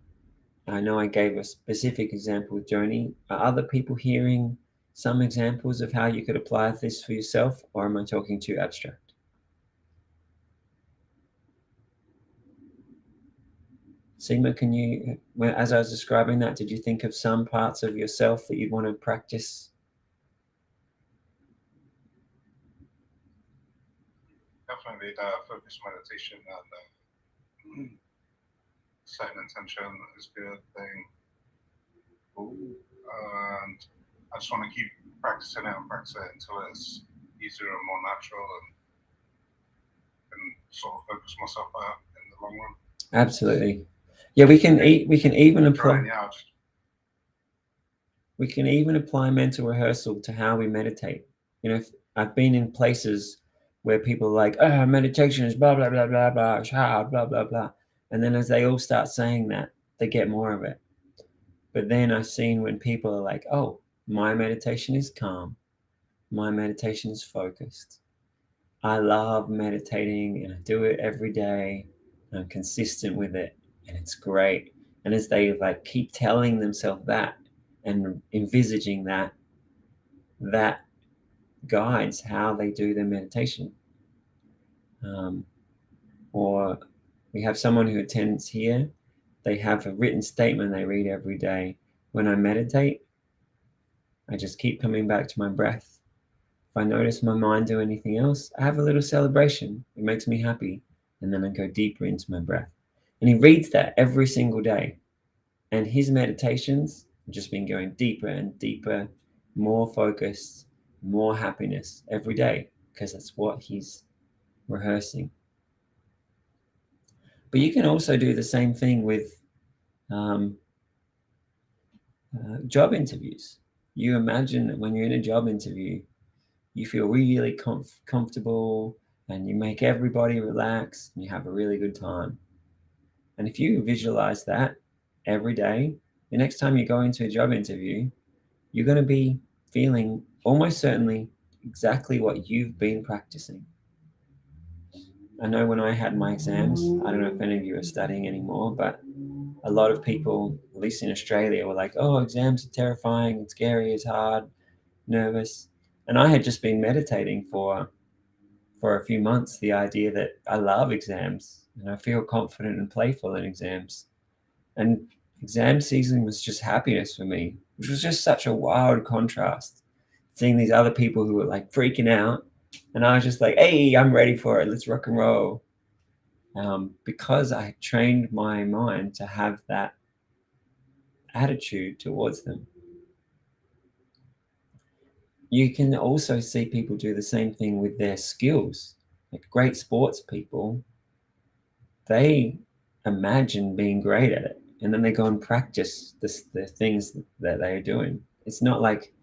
I know I gave a specific example with Joni. Are other people hearing some examples of how you could apply this for yourself, or am I talking too abstract? Sigma, can you, as I was describing that, did you think of some parts of yourself that you'd want to practice? Definitely the focus meditation and setting intention is a good thing. And I just want to keep practicing it until it's easier and more natural and sort of focus myself out in the long run. Absolutely. Yeah, we can even apply. We can even apply mental rehearsal to how we meditate. I've been in places where people are like, oh, meditation is blah, blah, blah, blah, blah, it's hard, blah, blah, blah. And then as they all start saying that, they get more of it. But then I've seen when people are like, oh, My meditation is calm. My meditation is focused. I love meditating and I do it every day. I'm consistent with it and it's great. And as they like keep telling themselves that and envisaging that, that guides how they do their meditation. Or we have someone who attends here, they have a written statement they read every day. When I meditate, I just keep coming back to my breath. If I notice my mind do anything else, I have a little celebration. It makes me happy. And then I go deeper into my breath. And he reads that every single day. And his meditations have just been going deeper and deeper, more focused, more happiness every day, because that's what he's rehearsing. But you can also do the same thing with job interviews. You imagine that when you're in a job interview, you feel really comfortable and you make everybody relax and you have a really good time. And if you visualize that every day, the next time you go into a job interview, you're going to be feeling almost certainly exactly what you've been practicing. I know when I had my exams, I don't know if any of you are studying anymore, but a lot of people, at least in Australia, were like, oh, exams are terrifying, it's scary, it's hard, nervous. And I had just been meditating for a few months the idea that I love exams and I feel confident and playful in exams. And exam season was just happiness for me, which was just such a wild contrast. Seeing these other people who were like freaking out, and I was just like, hey, I'm ready for it, let's rock and roll. Because I trained my mind to have that attitude towards them. You can also see people do the same thing with their skills. Like great sports people, they imagine being great at it and then they go and practice the things that they are doing. It's not like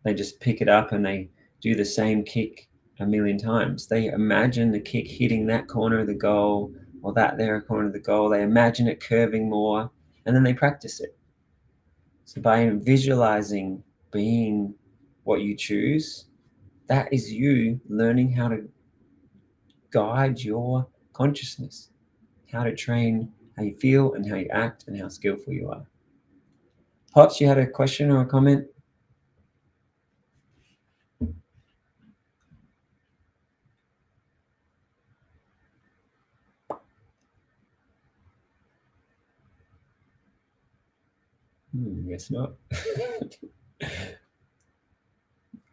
they just pick it up and they do the same kick a million times. They imagine the kick hitting that corner of the goal or that there corner of the goal. They imagine it curving more and then they practice it. So by visualizing being what you choose, that is you learning how to guide your consciousness, how to train how you feel and how you act and how skillful you are. Pops, you had a question or a comment? Guess not.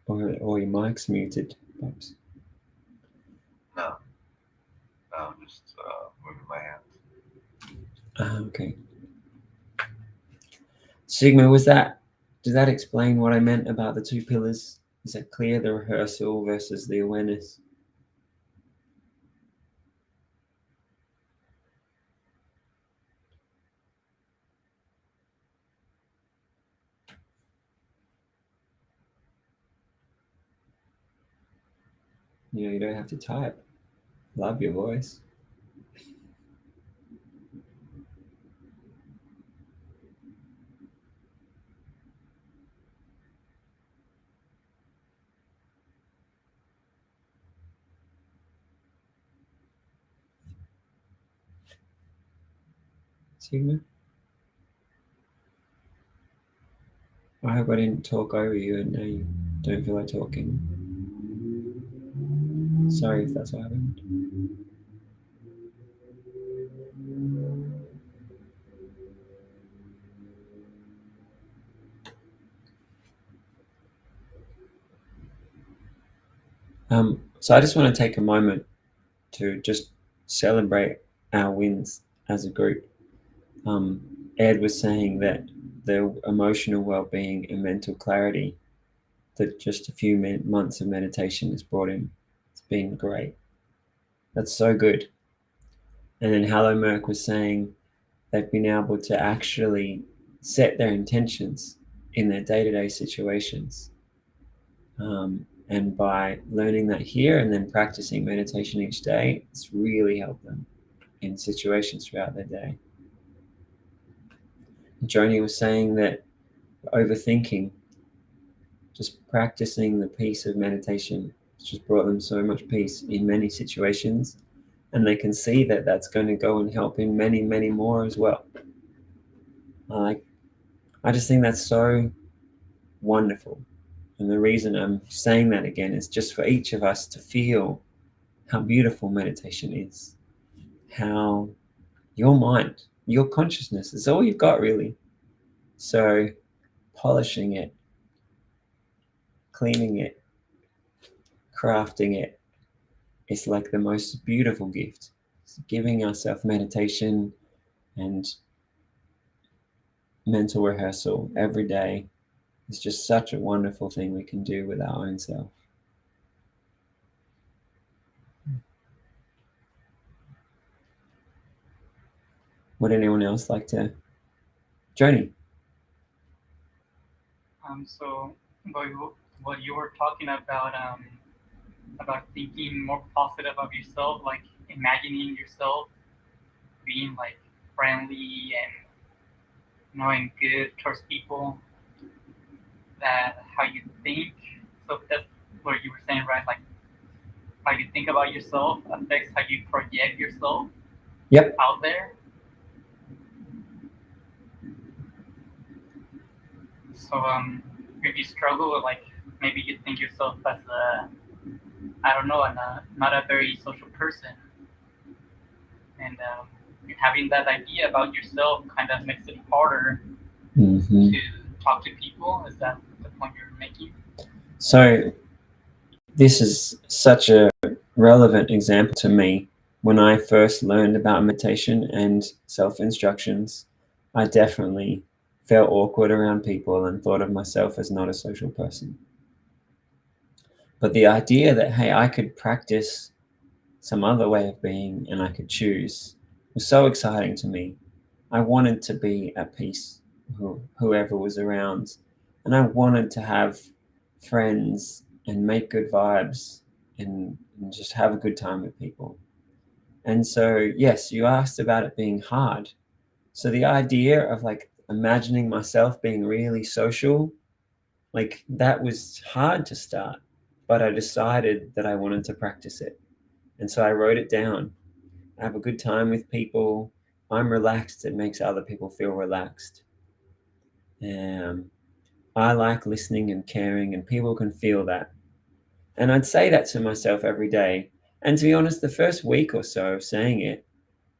or your mic's muted, Pops. No. No, I'm just moving my hands. Okay. Sigma, does that explain what I meant about the two pillars? Is that clear, the rehearsal versus the awareness? You don't have to type. Love your voice. Sigma? I hope I didn't talk over you and now you don't feel like talking. Sorry if that's what happened. So I just want to take a moment to just celebrate our wins as a group. Ed was saying that the emotional well-being and mental clarity that just a few months of meditation has brought him. It's been great. That's so good. And then Hello Merck was saying they've been able to actually set their intentions in their day-to-day situations. And by learning that here and then practicing meditation each day, it's really helped them in situations throughout their day. Joni was saying that overthinking just practicing the peace of meditation. It's just brought them so much peace in many situations, and they can see that that's going to go and help in many, many more as well. I just think that's so wonderful. And the reason I'm saying that again is just for each of us to feel how beautiful meditation is, how your mind, your consciousness is all you've got, really. So polishing it, cleaning it, crafting it, it's like the most beautiful gift. It's giving ourselves meditation and mental rehearsal every day is just such a wonderful thing we can do with our own self. Would anyone else like to? Joni? So what you were talking about thinking more positive of yourself, like imagining yourself being like friendly and good towards people, that how you think. So that's what you were saying, right? Like how you think about yourself affects how you project yourself Yep. out there. So if you struggle with, like, maybe you think yourself as not a very social person, and having that idea about yourself kind of makes it harder Mm-hmm. to talk to people. Is that the point you're making? So this is such a relevant example to me. When I first learned about meditation and self-instructions, I definitely felt awkward around people and thought of myself as not a social person. But the idea that, hey, I could practice some other way of being and I could choose was so exciting to me. I wanted to be at peace, whoever was around, and I wanted to have friends and make good vibes and just have a good time with people. And so, yes, you asked about it being hard. So the idea of like imagining myself being really social, like that was hard to start, but I decided that I wanted to practice it. And so I wrote it down. I have a good time with people. I'm relaxed. It makes other people feel relaxed. I like listening and caring, and people can feel that. And I'd say that to myself every day. And to be honest, the first week or so of saying it,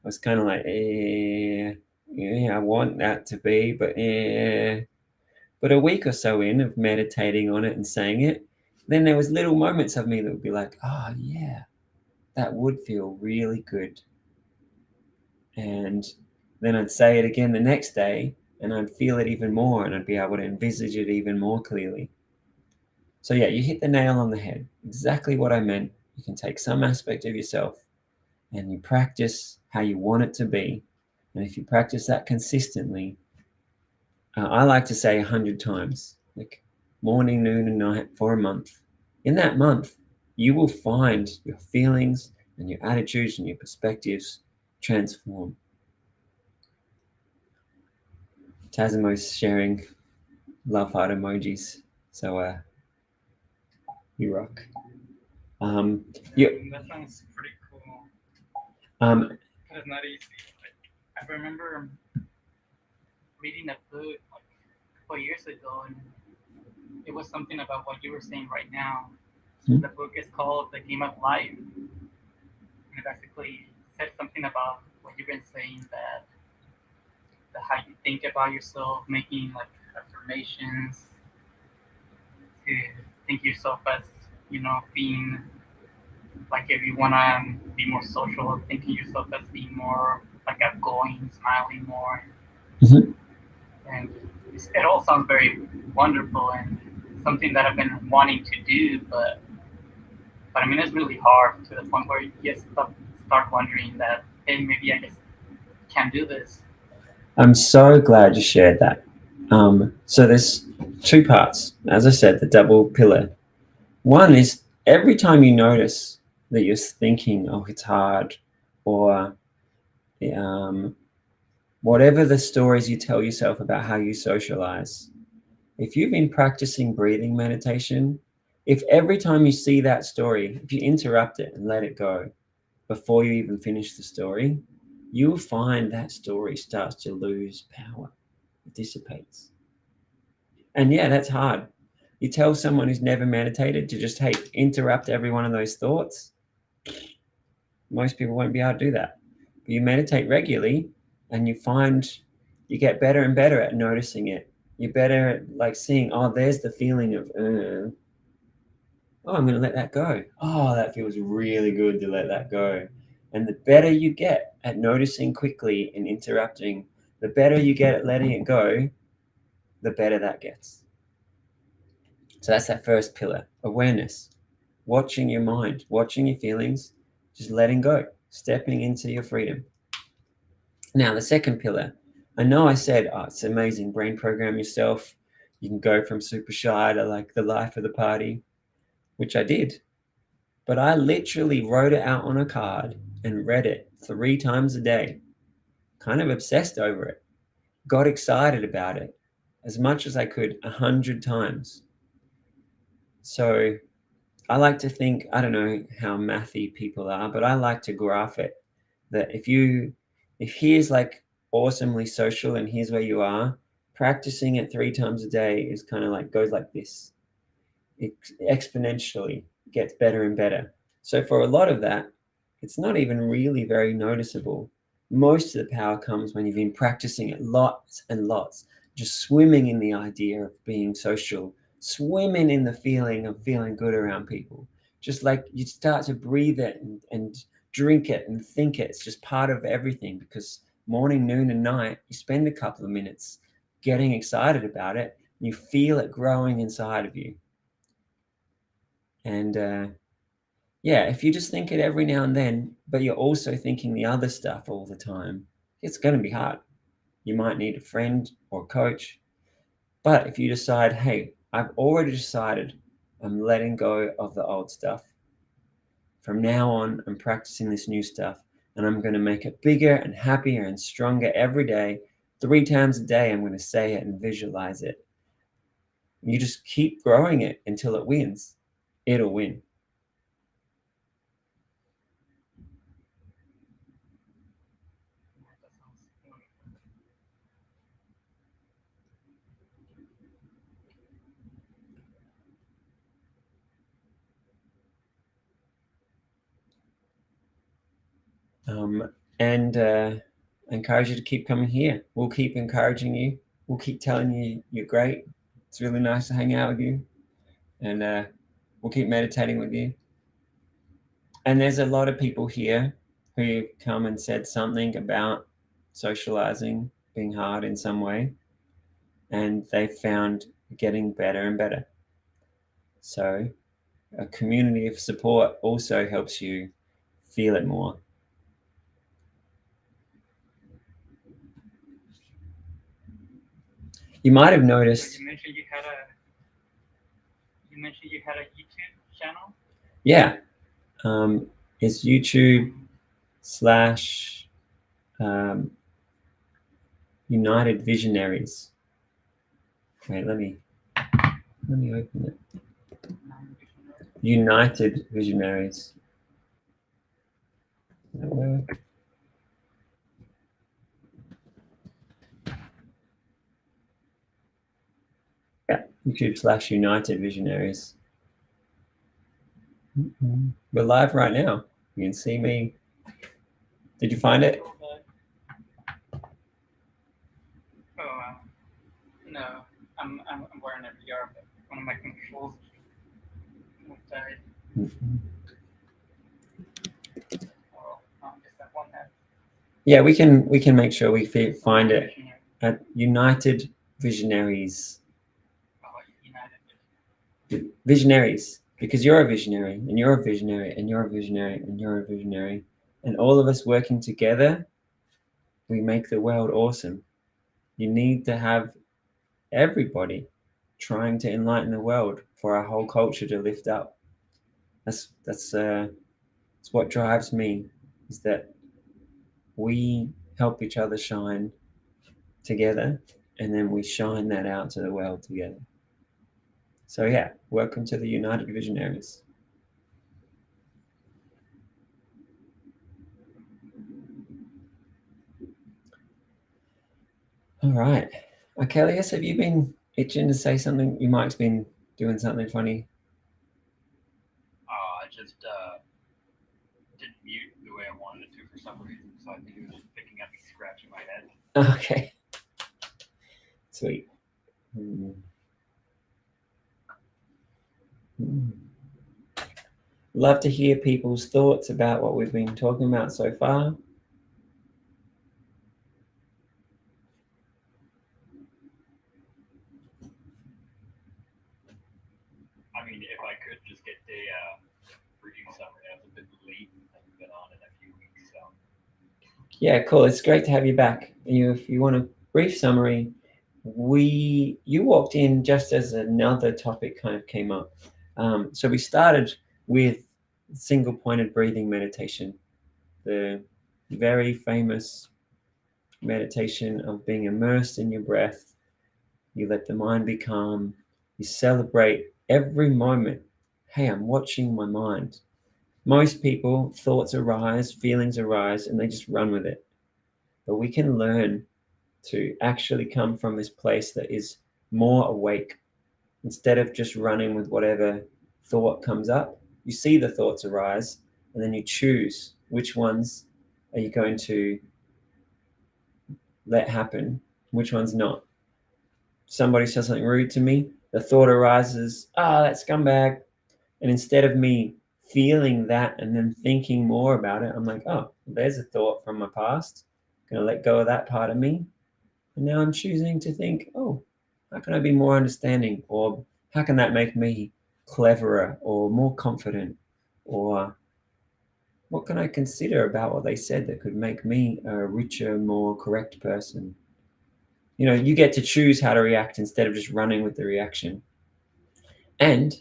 I was kind of like, yeah, I want that to be, but yeah. But a week or so in of meditating on it and saying it, then there was little moments of me that would be like, oh yeah, that would feel really good. And then I'd say it again the next day and I'd feel it even more and I'd be able to envisage it even more clearly. So yeah, you hit the nail on the head. Exactly what I meant. You can take some aspect of yourself and you practice how you want it to be. And if you practice that consistently, I like to say 100 times, like morning, noon, and night for a month. In that month, you will find your feelings and your attitudes and your perspectives transform. Tazimo's sharing love heart emojis. So you rock. That sounds pretty cool. It's not easy. I remember reading a book like a couple years ago, and it was something about what you were saying right now. The book is called The Game of Life, and it basically said something about what you've been saying, that how you think about yourself, making like affirmations to think yourself as, being like, if you want to be more social, thinking yourself as being more like outgoing, smiling more. Mhm. And it all sounds very wonderful and something that I've been wanting to do, but I mean, it's really hard to the point where you just start wondering that, hey, maybe I just can't do this. I'm so glad you shared that. So there's two parts. As I said, the double pillar. One is every time you notice that you're thinking, oh, it's hard, or whatever the stories you tell yourself about how you socialize, If you've been practicing breathing meditation, if every time you see that story, if you interrupt it and let it go before you even finish the story, you'll find that story starts to lose power. It dissipates. And yeah, that's hard. You tell someone who's never meditated to just, hey, interrupt every one of those thoughts. Most people won't be able to do that. But you meditate regularly and you find you get better and better at noticing it. You're better at like seeing, oh, there's the feeling of, oh, I'm going to let that go. Oh, that feels really good to let that go. And the better you get at noticing quickly and interrupting, the better you get at letting it go, the better that gets. So that's that first pillar, awareness, watching your mind, watching your feelings, just letting go, stepping into your freedom. Now, the second pillar, I know I said, oh, it's amazing, brain program yourself. You can go from super shy to like the life of the party, which I did. But I literally wrote it out on a card and read it 3 times a day, kind of obsessed over it, got excited about it as much as I could 100 times. So I like to think, I don't know how mathy people are, but I like to graph it. That if here's like awesomely social and here's where you are, practicing it 3 times a day is kind of like goes like this. It exponentially gets better and better. So for a lot of that, it's not even really very noticeable. Most of the power comes when you've been practicing it lots and lots, just swimming in the idea of being social, swimming in the feeling of feeling good around people. Just like you start to breathe it and drink it and think it. It's just part of everything because morning, noon, and night, you spend a couple of minutes getting excited about it. And you feel it growing inside of you. And yeah, if you just think it every now and then, but you're also thinking the other stuff all the time, it's going to be hard. You might need a friend or coach. But if you decide, hey, I've already decided I'm letting go of the old stuff. From now on, I'm practicing this new stuff and I'm going to make it bigger and happier and stronger every day. 3 times a day, I'm going to say it and visualize it. You just keep growing it until it wins. It'll win. And I encourage you to keep coming here. We'll keep encouraging you. We'll keep telling you you're great. It's really nice to hang out with you. And we'll keep meditating with you. And there's a lot of people here who come and said something about socializing being hard in some way. And they found getting better and better. So a community of support also helps you feel it more. You might have noticed. You mentioned you had a YouTube channel. Yeah, it's YouTube / United Visionaries. Wait, let me open it. United Visionaries. Does that work? Yeah, YouTube / United Visionaries. We're live right now. You can see me. Did you find it? Oh, no. I'm wearing a VR, but one of my controls died. Oh, just that one head. Yeah, we can make sure we find it at United Visionaries. Visionaries, because you're a visionary, and you're a visionary, and you're a visionary, and you're a visionary, and all of us working together, we make the world awesome. You need to have everybody trying to enlighten the world for our whole culture to lift up. That's what drives me, is that we help each other shine together, and then we shine that out to the world together. So yeah, welcome to the United Visionaries. All right. Okay, Elias, have you been itching to say something? You might have been doing something funny. I just didn't mute the way I wanted it to for some reason, so I think it was just picking up me scratching my head. Okay. Sweet. Love to hear people's thoughts about what we've been talking about so far. I mean, if I could just get a review summary, I was a bit late. I haven't been on in a few weeks, so. Yeah, cool. It's great to have you back. If you want a brief summary, you walked in just as another topic kind of came up. So we started with single-pointed breathing meditation, the very famous meditation of being immersed in your breath. You let the mind be calm. You celebrate every moment. Hey, I'm watching my mind. Most people, thoughts arise, feelings arise, and they just run with it. But we can learn to actually come from this place that is more awake. Instead of just running with whatever thought comes up, you see the thoughts arise, and then you choose which ones are you going to let happen, which ones not. Somebody says something rude to me, the thought arises, that scumbag. And instead of me feeling that and then thinking more about it, I'm like, oh, there's a thought from my past. I'm going to let go of that part of me. And now I'm choosing to think, oh, how can I be more understanding? Or how can that make me cleverer or more confident? Or what can I consider about what they said that could make me a richer, more correct person? You get to choose how to react instead of just running with the reaction. And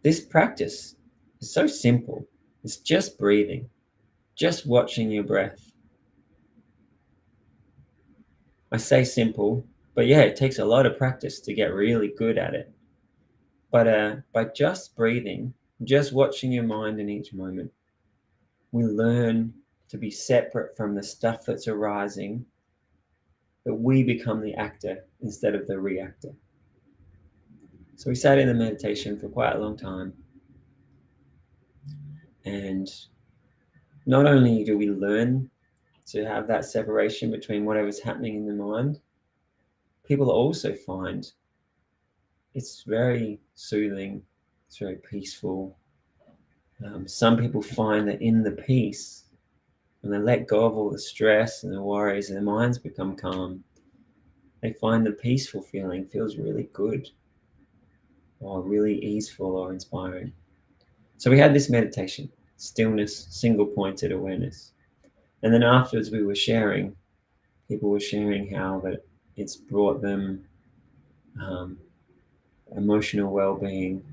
this practice is so simple. It's just breathing, just watching your breath. I say simple, but yeah, it takes a lot of practice to get really good at it. But by just breathing, just watching your mind in each moment, we learn to be separate from the stuff that's arising, that we become the actor instead of the reactor. So we sat in the meditation for quite a long time. And not only do we learn to have that separation between whatever's happening in the mind, people also find it's very soothing, it's very peaceful. Some people find that in the peace, when they let go of all the stress and the worries and their minds become calm, they find the peaceful feeling feels really good or really easeful or inspiring. So we had this meditation, stillness, single-pointed awareness. And then afterwards people were sharing how that it's brought them emotional well-being.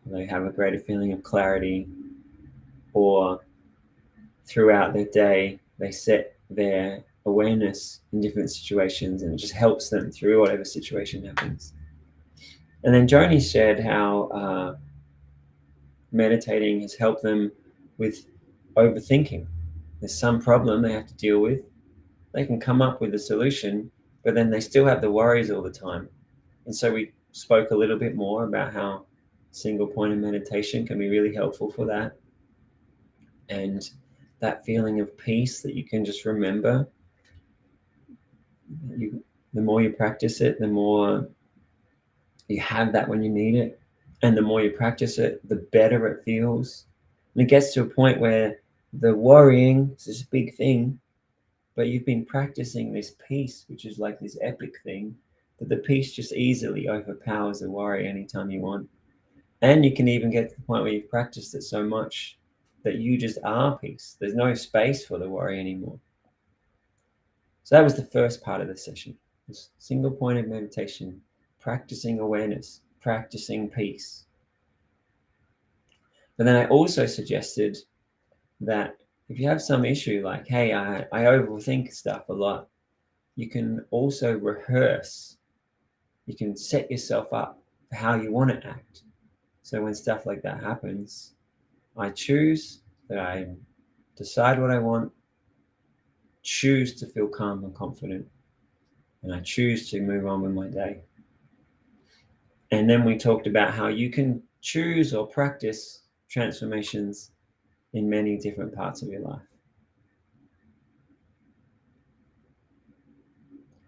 They have a greater feeling of clarity, or throughout their day, they set their awareness in different situations and it just helps them through whatever situation happens. And then Joni shared how meditating has helped them with overthinking. There's some problem they have to deal with. They can come up with a solution, but then they still have the worries all the time. And so we spoke a little bit more about how single point of meditation can be really helpful for that. And that feeling of peace that you can just remember. The more you practice it, the more you have that when you need it. And the more you practice it, the better it feels. And it gets to a point where the worrying is this big thing, but you've been practicing this peace, which is like this epic thing, that the peace just easily overpowers the worry anytime you want. And you can even get to the point where you've practiced it so much that you just are peace. There's no space for the worry anymore. So that was the first part of the session. This single point of meditation, practicing awareness, practicing peace. But then I also suggested that if you have some issue like, hey, I overthink stuff a lot, you can also rehearse. You can set yourself up for how you want to act. So when stuff like that happens, I choose that I decide what I want, choose to feel calm and confident, and I choose to move on with my day. And then we talked about how you can choose or practice transformations in many different parts of your life.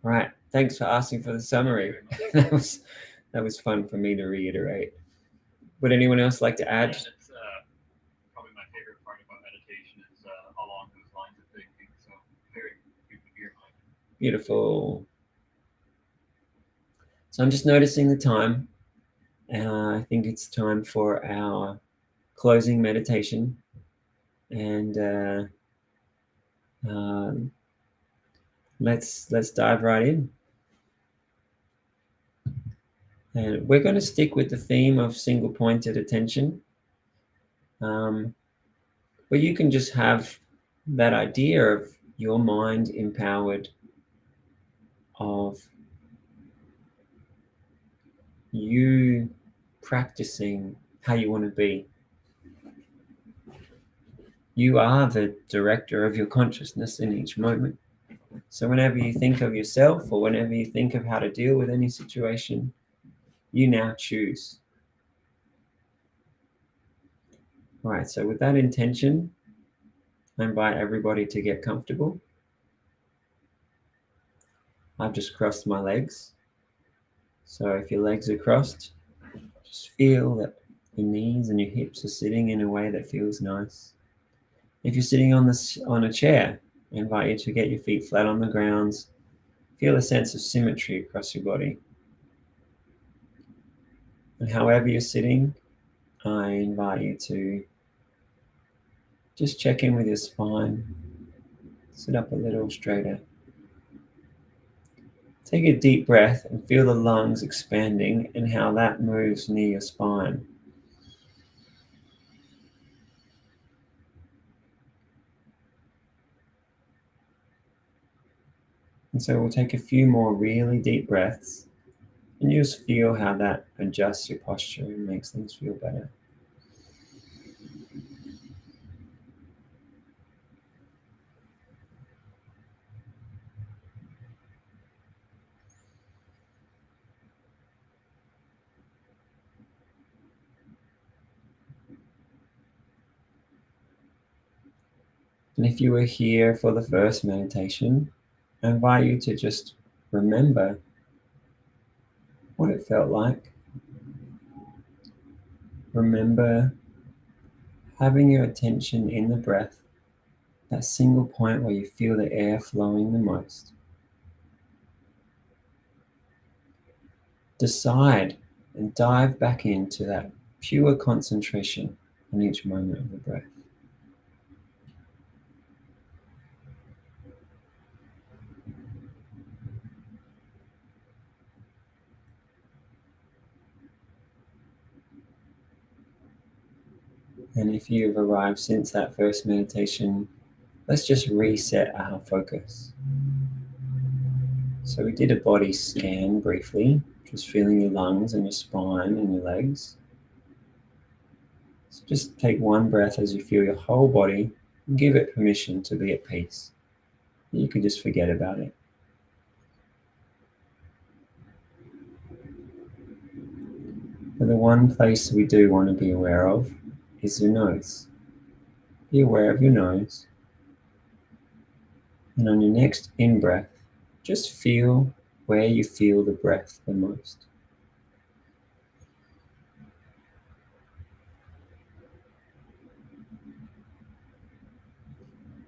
All right, thanks for asking for the summary. that was fun for me to reiterate. Would anyone else like to add? Yeah, that's probably my favorite part about meditation is along those lines of thinking. So very good to hear, Mike. Beautiful. So I'm just noticing the time. I think it's time for our closing meditation. And let's dive right in. And we're going to stick with the theme of single-pointed attention. But you can just have that idea of your mind empowered, of you practicing how you want to be. You are the director of your consciousness in each moment. So whenever you think of yourself or whenever you think of how to deal with any situation, you now choose. All right, so with that intention, I invite everybody to get comfortable. I've just crossed my legs. So if your legs are crossed, just feel that your knees and your hips are sitting in a way that feels nice. If you're sitting on a chair, I invite you to get your feet flat on the ground. Feel a sense of symmetry across your body. And however you're sitting, I invite you to just check in with your spine. Sit up a little straighter. Take a deep breath and feel the lungs expanding and how that moves near your spine. And so we'll take a few more really deep breaths and you just feel how that adjusts your posture and makes things feel better. And if you were here for the first meditation, I invite you to just remember what it felt like. Remember having your attention in the breath, that single point where you feel the air flowing the most. Decide and dive back into that pure concentration on each moment of the breath. And if you've arrived since that first meditation, let's just reset our focus. So we did a body scan briefly, just feeling your lungs and your spine and your legs. So just take one breath as you feel your whole body and give it permission to be at peace. You could just forget about it. But the one place we do want to be aware of is your nose. Be aware of your nose. And on your next in-breath, just feel where you feel the breath the most.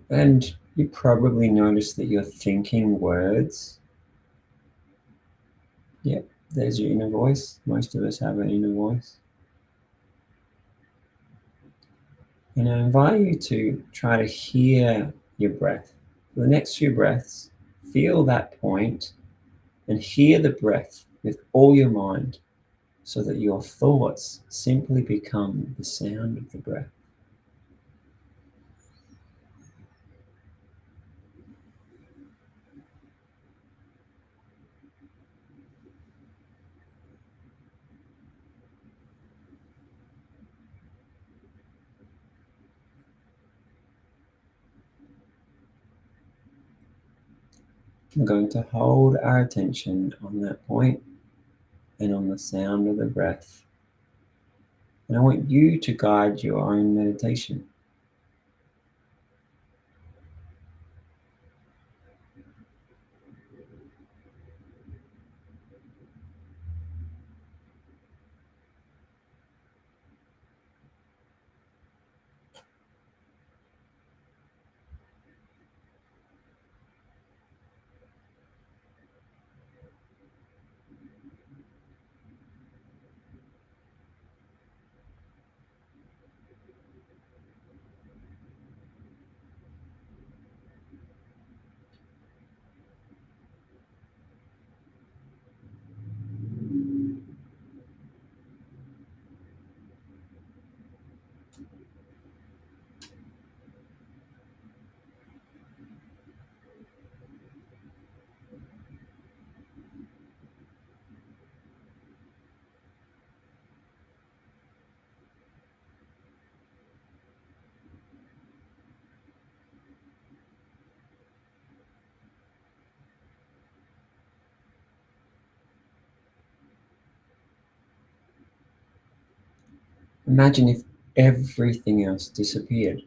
And you probably notice that you're thinking words. Yep, there's your inner voice. Most of us have an inner voice. And I invite you to try to hear your breath. For the next few breaths, feel that point and hear the breath with all your mind so that your thoughts simply become the sound of the breath. We're going to hold our attention on that point and on the sound of the breath. And I want you to guide your own meditation. Imagine if everything else disappeared.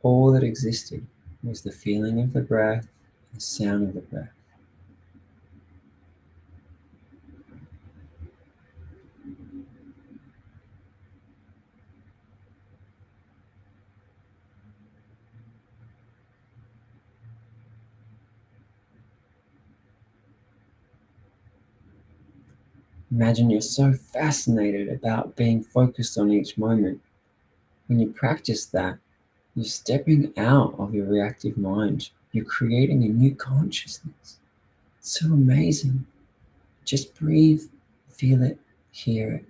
All that existed was the feeling of the breath, the sound of the breath. Imagine you're so fascinated about being focused on each moment. When you practice that, you're stepping out of your reactive mind. You're creating a new consciousness. It's so amazing. Just breathe, feel it, hear it.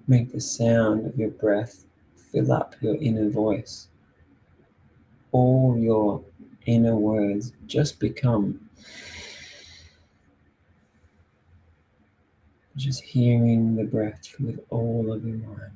Make the sound of your breath fill up your inner voice. All your inner words just become just hearing the breath with all of your mind.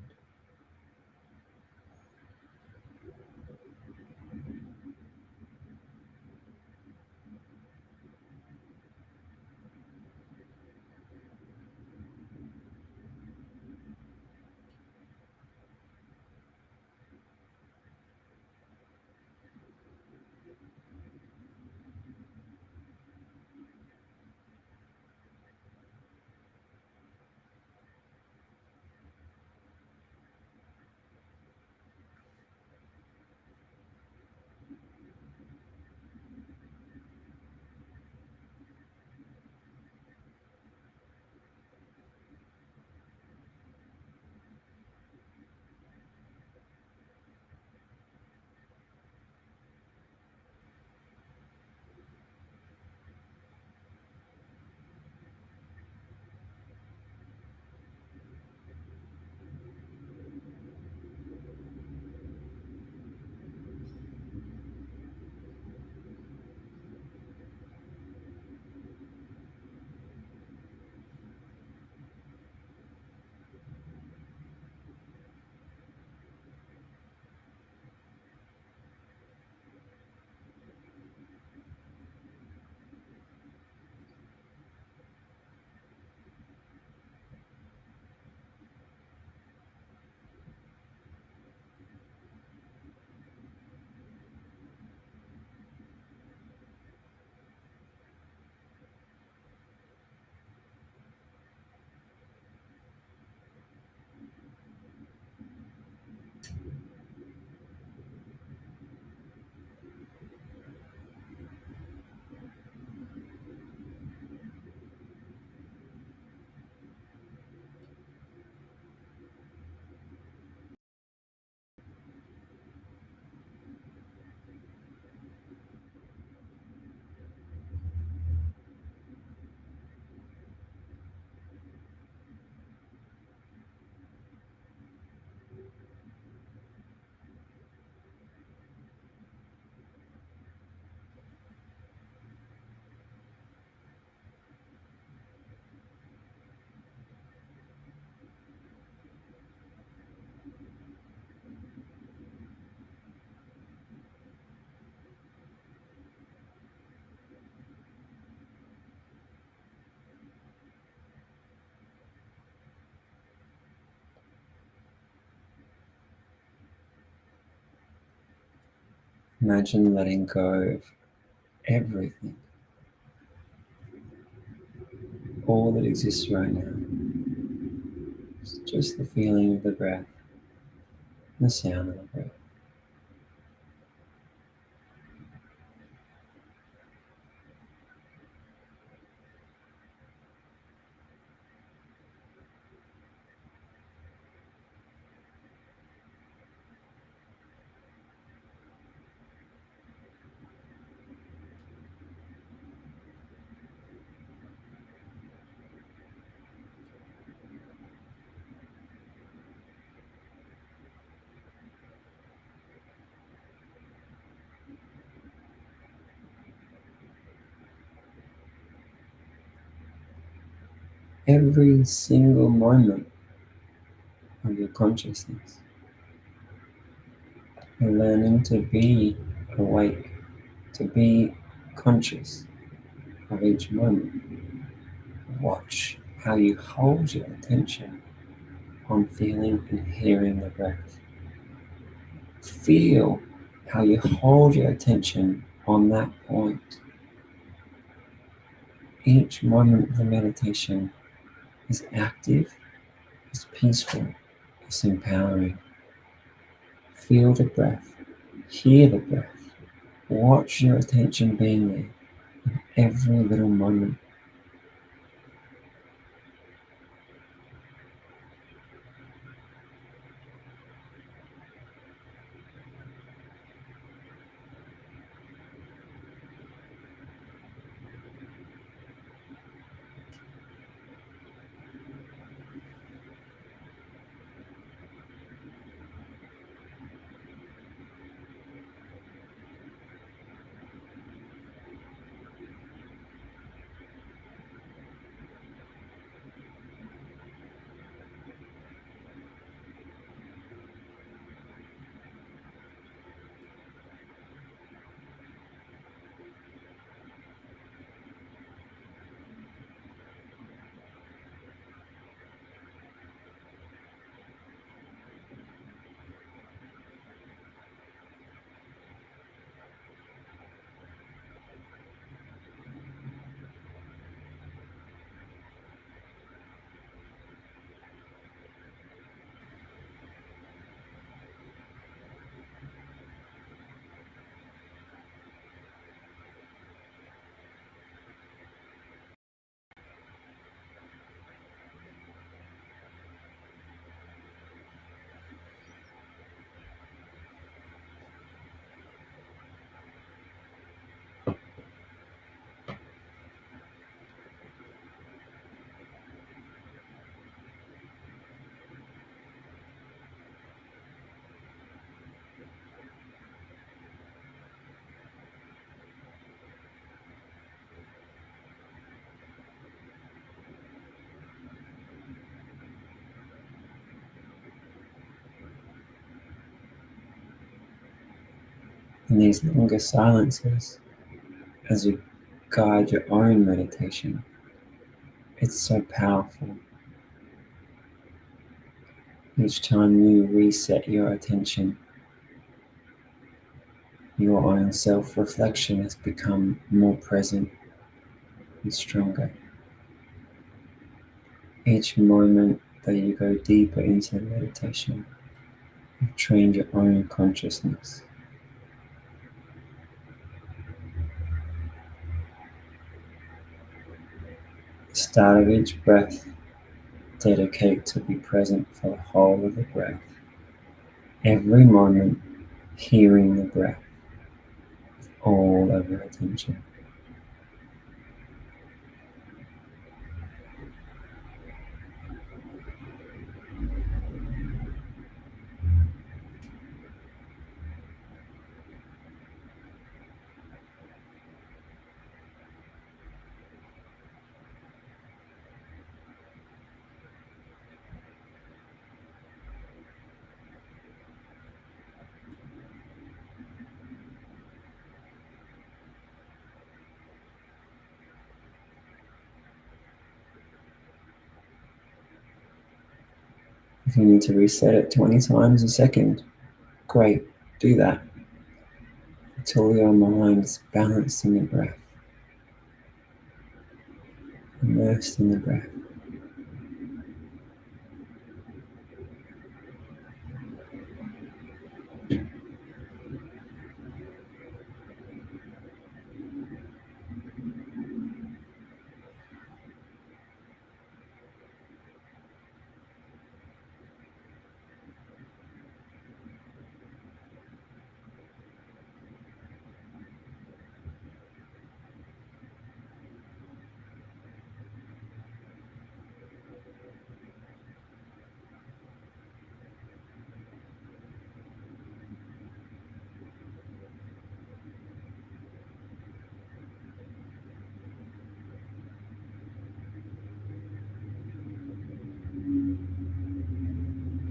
Imagine letting go of everything, all that exists right now. It's just the feeling of the breath, the sound of the breath. Every single moment of your consciousness, you're learning to be awake, to be conscious of each moment. Watch how you hold your attention on feeling and hearing the breath. Feel how you hold your attention on that point. Each moment of the meditation is active, is peaceful, is empowering. Feel the breath, hear the breath, watch your attention being there in every little moment. In these longer silences, as you guide your own meditation, it's so powerful. Each time you reset your attention, your own self-reflection has become more present and stronger. Each moment that you go deeper into meditation, you've trained your own consciousness. At the start of each breath, dedicate to be present for the whole of the breath. Every moment, hearing the breath, all of your attention. If you need to reset it 20 times a second, great, do that. until your mind is balanced in the breath, immersed in the breath.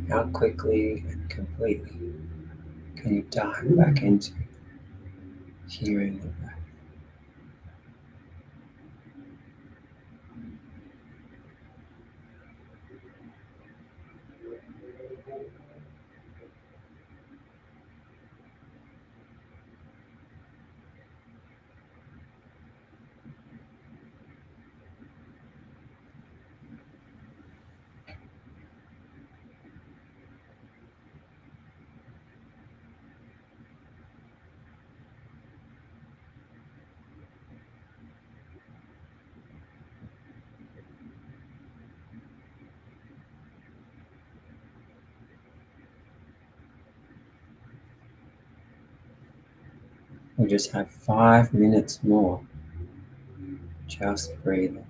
How quickly and completely can you dive back into hearing the breath? We just have 5 minutes more, just breathing.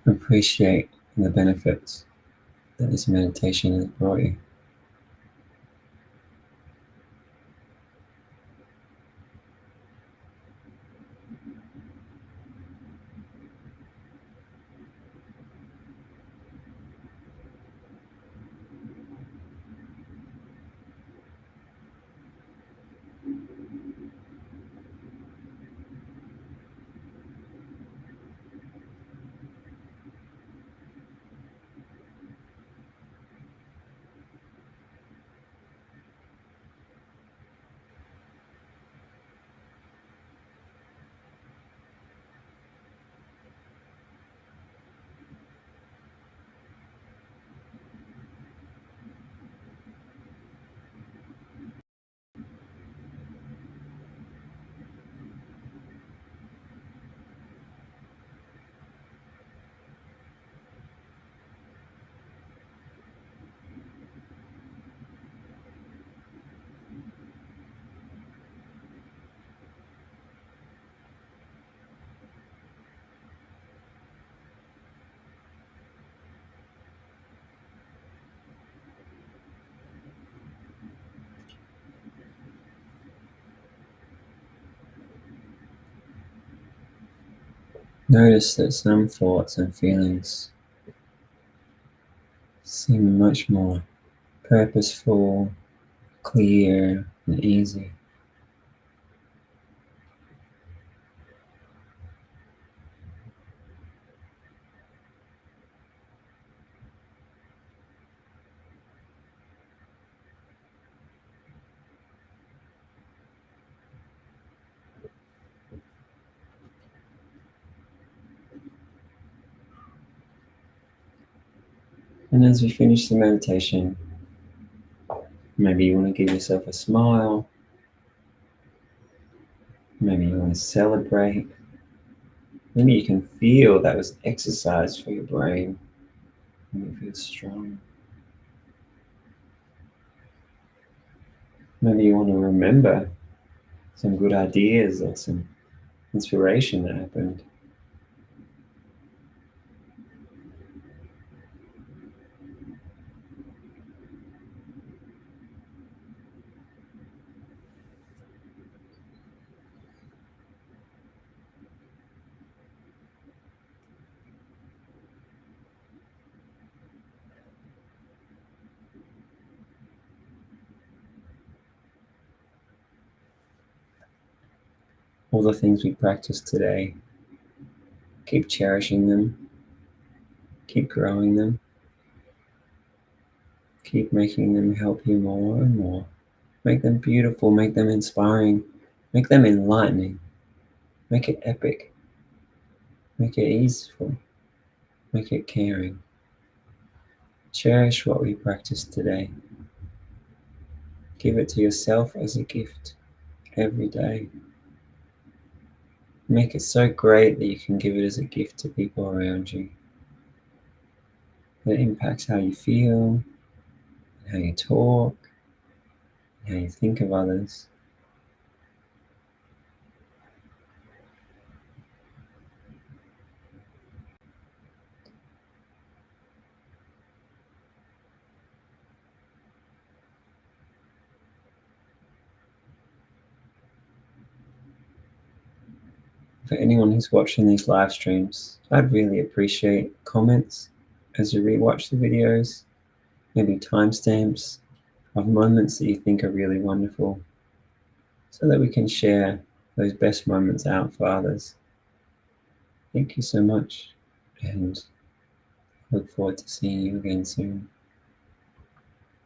Appreciate the benefits that this meditation has brought you. Notice that some thoughts and feelings seem much more purposeful, clear, and easy. And as we finish the meditation, maybe you want to give yourself a smile. Maybe you want to celebrate. Maybe you can feel that was exercise for your brain. And you feel strong. Maybe you want to remember some good ideas or some inspiration that happened. All the things we practiced today, keep cherishing them, keep growing them, keep making them help you more and more. Make them beautiful, make them inspiring, make them enlightening, make it epic, make it easeful, make it caring. Cherish what we practiced today. Give it to yourself as a gift every day. Make it so great that you can give it as a gift to people around you. That impacts how you feel, how you talk, how you think of others. For anyone who's watching these live streams, I'd really appreciate comments as you rewatch the videos, maybe timestamps of moments that you think are really wonderful, so that we can share those best moments out for others. Thank you so much, and look forward to seeing you again soon.